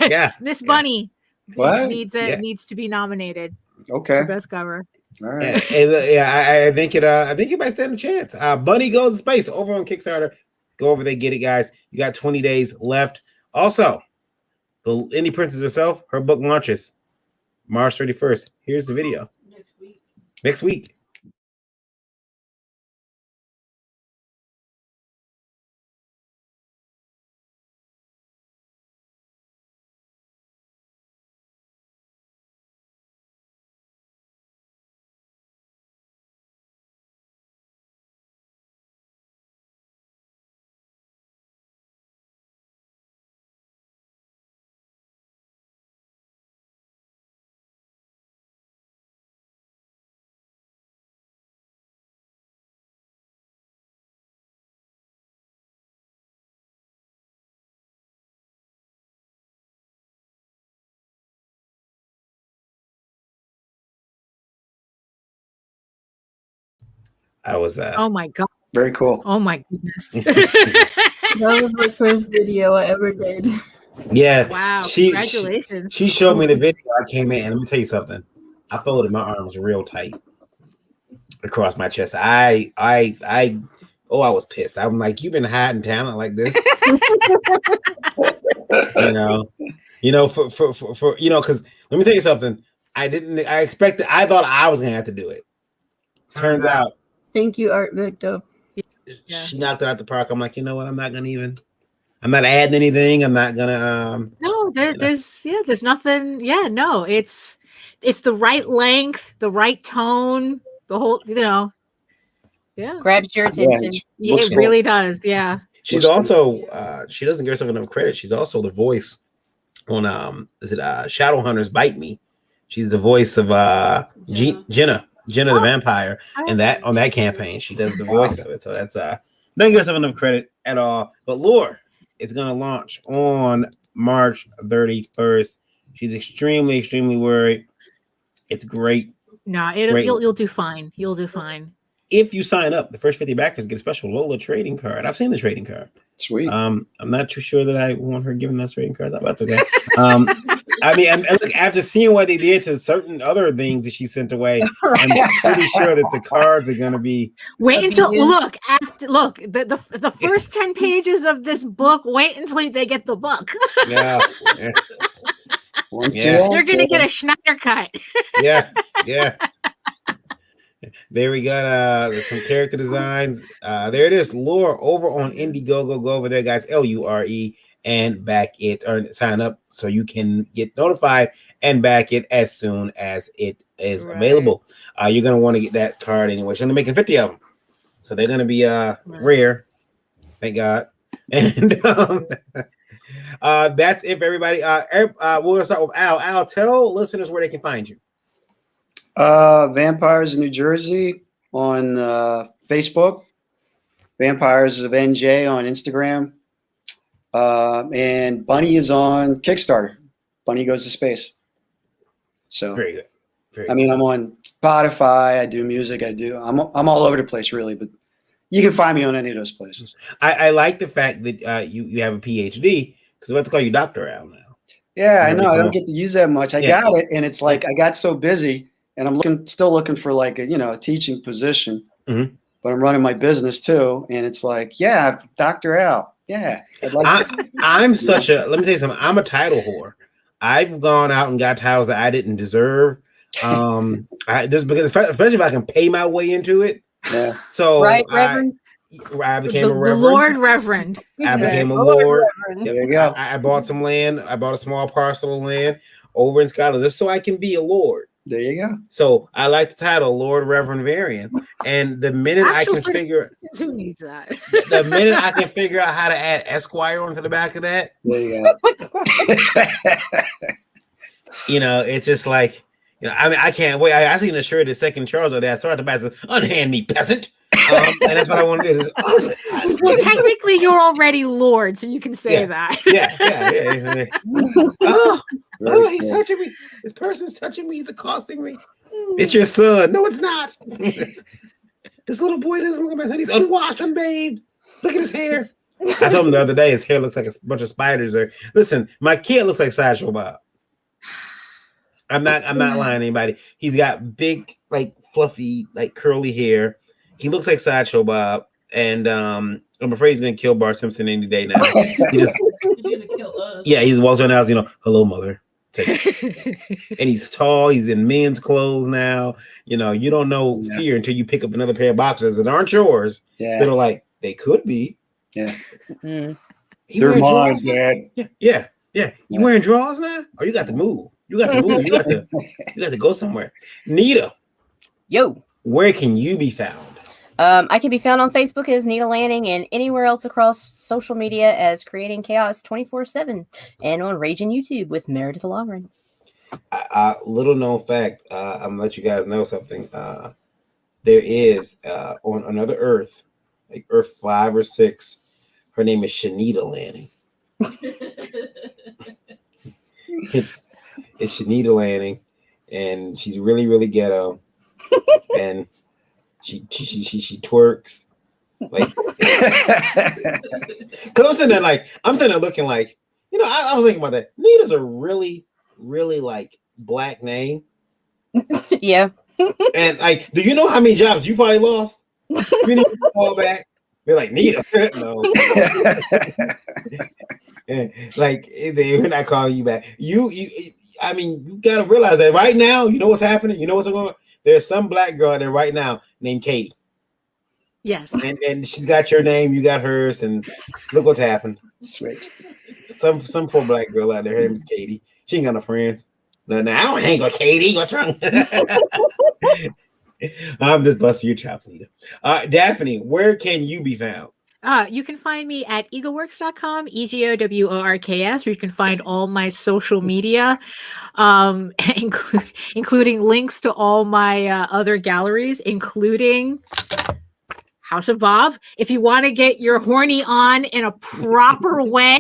S4: Yeah.
S2: Miss Bunny needs to be nominated.
S3: Okay.
S2: For best cover.
S3: All right.
S4: I think it might stand a chance. Bunny Goes to Space over on Kickstarter. Go over there, get it, guys. You got 20 days left. Also, the Indie Princess herself, her book launches March 31st. Here's the video. Next week. I was
S2: oh my god,
S3: very cool.
S2: Oh my goodness.
S1: That was the first video I ever did.
S4: Yeah.
S2: Wow. Congratulations.
S4: She showed me the video. I came in, and let me tell you something. I folded my arms real tight across my chest. I was pissed. I'm like, you've been hiding talent like this. Because let me tell you something. I thought I was gonna have to do it. Turns out.
S1: Thank you, Art Victo.
S2: Yeah.
S4: She knocked it out the park. I'm like, you know what? I'm not adding anything. I'm not gonna
S2: no, there's nothing. Yeah, no, it's the right length, the right tone, the whole, yeah.
S5: Grabs your attention.
S2: Yeah, it really does. Yeah.
S4: She's also she doesn't give herself enough credit. She's also the voice on Shadowhunters Bite Me. She's the voice of Jenna the vampire, and that on that campaign she does the voice of it. So that's doesn't give herself enough credit at all. But Lore is gonna launch on March 31st. She's extremely worried. It's great.
S2: No, you'll do fine. You'll do fine.
S4: If you sign up, the first 50 backers get a special Lola trading card. I've seen the trading card.
S3: Sweet.
S4: I'm not too sure that I want her giving us trading cards. That's okay. I mean, and look, after seeing what they did to certain other things that she sent away, I'm pretty sure that the cards are going to be.
S2: Wait until look the first 10 pages of this book. Wait until they get the book.
S4: Yeah.
S2: They're gonna get a Schneider cut.
S4: Yeah. There we got some character designs. There it is, lore over on Indiegogo. Go over there, guys. LURE and back it or sign up so you can get notified and back it as soon as it is available. You're gonna want to get that card anyway. She's only making 50 of them, so they're gonna be rare. Thank God. And that's it for everybody. We'll start with Al. Al, tell listeners where they can find you.
S3: Vampires in New Jersey on Facebook, Vampires of NJ on Instagram, and Bunny is on Kickstarter. Bunny Goes to Space. So
S4: very good.
S3: I mean, I'm on Spotify. I do music. I'm all over the place, really. But you can find me on any of those places.
S4: I like the fact that you have a PhD because we have to call you Dr. Al now.
S3: Yeah, I know. I don't get to use that much. I got it, and it's like I got so busy. And I'm still looking for like a teaching position, but I'm running my business too. And it's like, yeah, Dr. Al. Yeah.
S4: I'm such a, let me tell you something. I'm a title whore. I've gone out and got titles that I didn't deserve. Because especially if I can pay my way into it.
S3: Yeah.
S4: So
S5: Reverend.
S4: I became a reverend.
S2: The Lord Reverend.
S4: I became a Lord.
S3: There you go.
S4: I bought some land. I bought a small parcel of land over in Scotland just so I can be a Lord.
S3: There you go.
S4: So I like the title Lord Reverend Varian. And the minute I can figure
S2: who needs that?
S4: The minute I can figure out how to add Esquire onto the back of that,
S3: there you go.
S4: It's just like, I mean, I can't wait. I seen the shirt of Second Charles over there. I started to buy this, unhand me, peasant. And that's what I want to do.
S2: Well, technically, you're already Lord, so you can say that.
S4: Yeah. Oh, he's touching me. This person's touching me. He's accosting me. It's your son. No, it's not. This little boy doesn't look at my son. He's unwashed, unbathed. Look at his hair. I told him the other day his hair looks like a bunch of spiders. Listen, my kid looks like Sideshow Bob. I'm not lying to anybody. He's got big, like fluffy, like curly hair. He looks like Sideshow Bob, and I'm afraid he's gonna kill Bart Simpson any day now. He's gonna kill us. Yeah, he's walking around the house, hello, mother. And he's tall. He's in men's clothes now. You don't know fear until you pick up another pair of boxers that aren't yours. Yeah, that are like they could be.
S3: Yeah,
S4: they're
S3: mine, Dad.
S4: Yeah. You wearing drawers now? Oh, you got to move. You got to go somewhere. Nita,
S5: yo,
S4: where can you be found?
S5: I can be found on Facebook as Nita Lanning and anywhere else across social media as Creating Chaos 24/7 and on Raging YouTube with Meredith Lauren.
S4: Little known fact, I'm gonna let you guys know something. There is on another Earth, like Earth 5 or 6, her name is Shanita Lanning. It's Shanita Lanning, and she's really, really ghetto, and she twerks like. Because I'm sitting there looking like, I was thinking about that. Nita's a really, really like black name.
S5: Yeah.
S4: And like, do you know how many jobs you probably lost? You need to call back. They're like, Nita. No. Like, they're not calling you back. I mean, you gotta realize that right now, you know what's happening? You know what's going on? There's some black girl out there right now named Katie.
S2: Yes.
S4: And she's got your name, you got hers, and look what's happened.
S3: Sweet.
S4: Some poor black girl out there, her name is Katie. She ain't got no friends. No, I don't hang with Katie. What's wrong? I'm just busting your chops, Nita. Daphne, where can you be found?
S2: You can find me at egoworks.com, EGOWORKS, where you can find all my social media, including links to all my other galleries, including House of Bob. If you want to get your horny on in a proper way,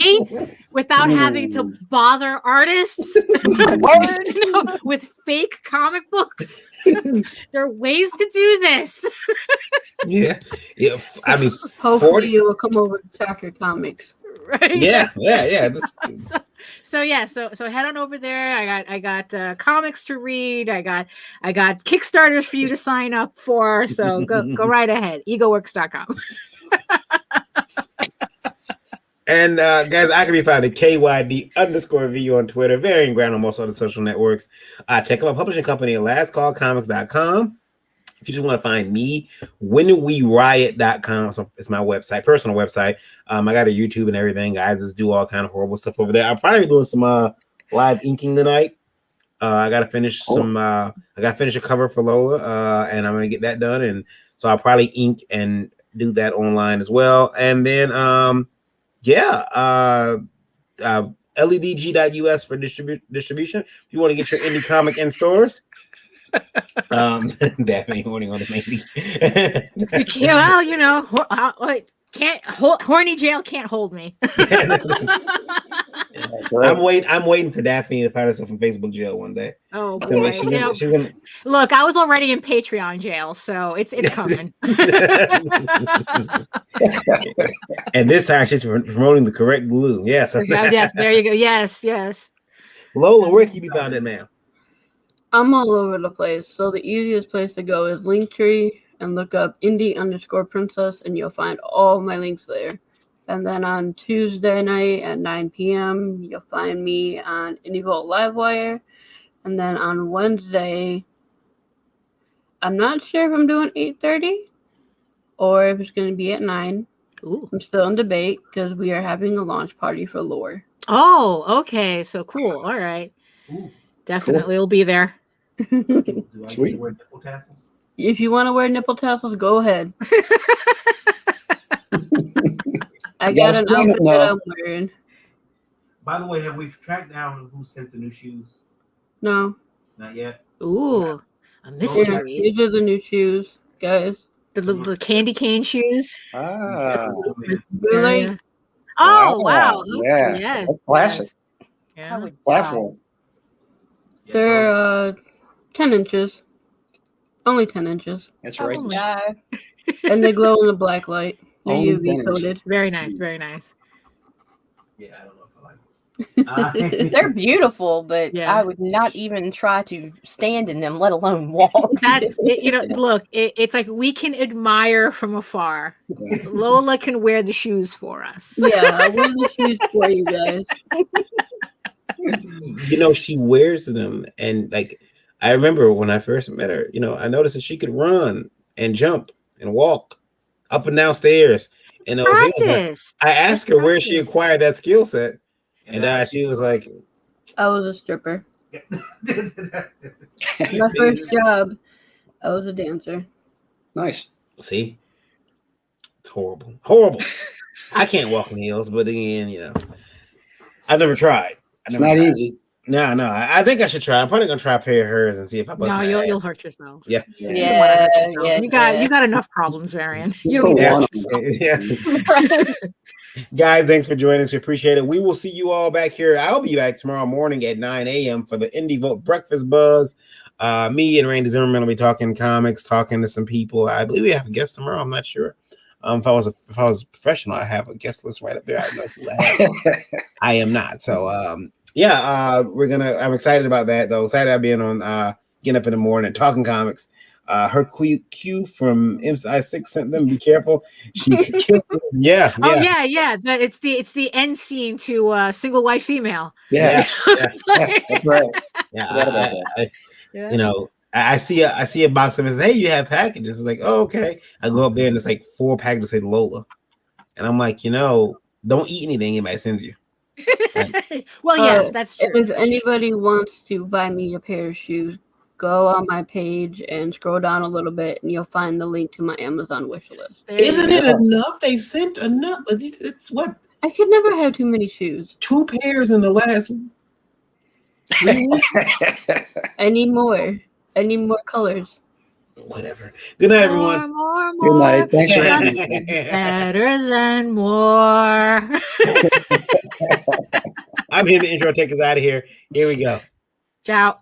S2: without having to bother artists with fake comic books. There are ways to do this.
S4: Yeah. I mean,
S1: hopefully you will come over to Tracker Comics.
S2: Right?
S4: Yeah.
S2: So head on over there. I got comics to read. I got Kickstarters for you to sign up for. So go right ahead. Egoworks.com.
S4: And guys, I can be found at KYD_VU on Twitter, Varying Ground on most other social networks. Check out my publishing company at lastcallcomics.com. If you just want to find me, whenweriot.com. So it's my website, personal website. I got a YouTube and everything. Guys just do all kind of horrible stuff over there. I'll probably be doing some live inking tonight. I gotta finish I gotta finish a cover for Lola, and I'm gonna get that done. And so I'll probably ink and do that online as well. And then ledg.us for distribution. If you want to get your indie comic in stores. Definitely holding on to maybe.
S2: Well, horny jail can't hold me.
S4: I'm waiting for Daphne to find herself in Facebook jail one day.
S2: Oh boy!
S4: She's gonna...
S2: Look, I was already in Patreon jail, so it's coming.
S4: And this time she's promoting the correct glue. Yes.
S2: Yes. There you go. Yes.
S4: Lola, where can you be found at now?
S1: I'm all over the place. So the easiest place to go is Linktree and look up indie_princess and you'll find all my links there. And then on Tuesday night at 9 p.m., you'll find me on Indie Vault Livewire. And then on Wednesday, I'm not sure if I'm doing 8:30 or if it's going to be at 9.
S2: Ooh. I'm
S1: still in debate because we are having a launch party for Lore.
S2: Oh, okay. So cool. All right.
S4: Ooh,
S2: definitely will be there.
S3: Sweet.
S4: Wear nipple tassels?
S1: If you want to wear nipple tassels, go ahead. I got an outfit that I'm wearing.
S4: By the way, have we tracked down who sent the new shoes?
S1: No.
S4: Not yet.
S2: Ooh, a mystery.
S1: Yeah, these are the new shoes, guys.
S2: The candy cane shoes.
S1: Blue light.
S2: Oh wow!
S3: Yeah,
S2: yes,
S3: that's classic.
S2: Yeah.
S3: Platform.
S1: They're 10 inches. Only 10 inches.
S3: That's right.
S1: And they glow in the black light. They're
S3: Only
S1: UV
S3: 10
S1: coated.
S3: inches.
S2: Very nice. Very nice.
S4: Yeah, I don't know if I like it.
S5: They're beautiful, but
S2: Yeah.
S5: I would not even try to stand in them, let alone walk.
S2: That's it, look, it's like we can admire from afar. Lola can wear the shoes for us.
S1: Yeah, I wear the shoes for you guys.
S4: She wears them, and like I remember when I first met her, I noticed that she could run and jump and walk up and down stairs. And
S2: Practice.
S4: I asked her where she acquired that skill set, and she was like,
S1: I was a stripper. My first job, I was a dancer.
S3: Nice.
S4: See, it's horrible. I can't walk in heels, but again, I never tried.
S3: It's not easy.
S4: No, I think I should try. I'm probably gonna try a pair of hers and see if I bust my ass.
S2: You'll hurt yourself.
S4: Yeah.
S2: You got enough problems, Varian. You don't
S4: Guys, thanks for joining us. We appreciate it. We will see you all back here. I'll be back tomorrow morning at 9 a.m. for the Indie Vote Breakfast Buzz. Me and Randy Zimmerman will be talking comics, talking to some people. I believe we have a guest tomorrow. I'm not sure. If I was a professional, I have a guest list right up there. I don't know who I have. I am not. So I'm excited about that though. Excited about being on getting up in the morning and talking comics. Her Q from MSI6 sent them. Be careful. She killed them. Yeah.
S2: Oh yeah. It's the end scene to Single Wife Female.
S3: Yeah.
S2: That's
S3: right.
S4: Yeah. I see a box of it says, hey, you have packages. It's like, oh, okay. I go up there and it's like 4 packages say Lola. And I'm like, don't eat anything anybody sends you.
S2: Like, well, yes, that's true.
S1: If anybody wants to buy me a pair of shoes, go on my page and scroll down a little bit and you'll find the link to my Amazon wish list.
S4: Isn't it enough? They've sent enough. It's what?
S1: I could never have too many shoes.
S4: 2 pairs in the last 3 weeks.
S1: I need more. I need more colors.
S4: Whatever. Good night, everyone.
S2: More.
S3: Good night. Thanks for having me.
S2: Better than more.
S4: I'm here to intro take us out of here. Here we go.
S2: Ciao.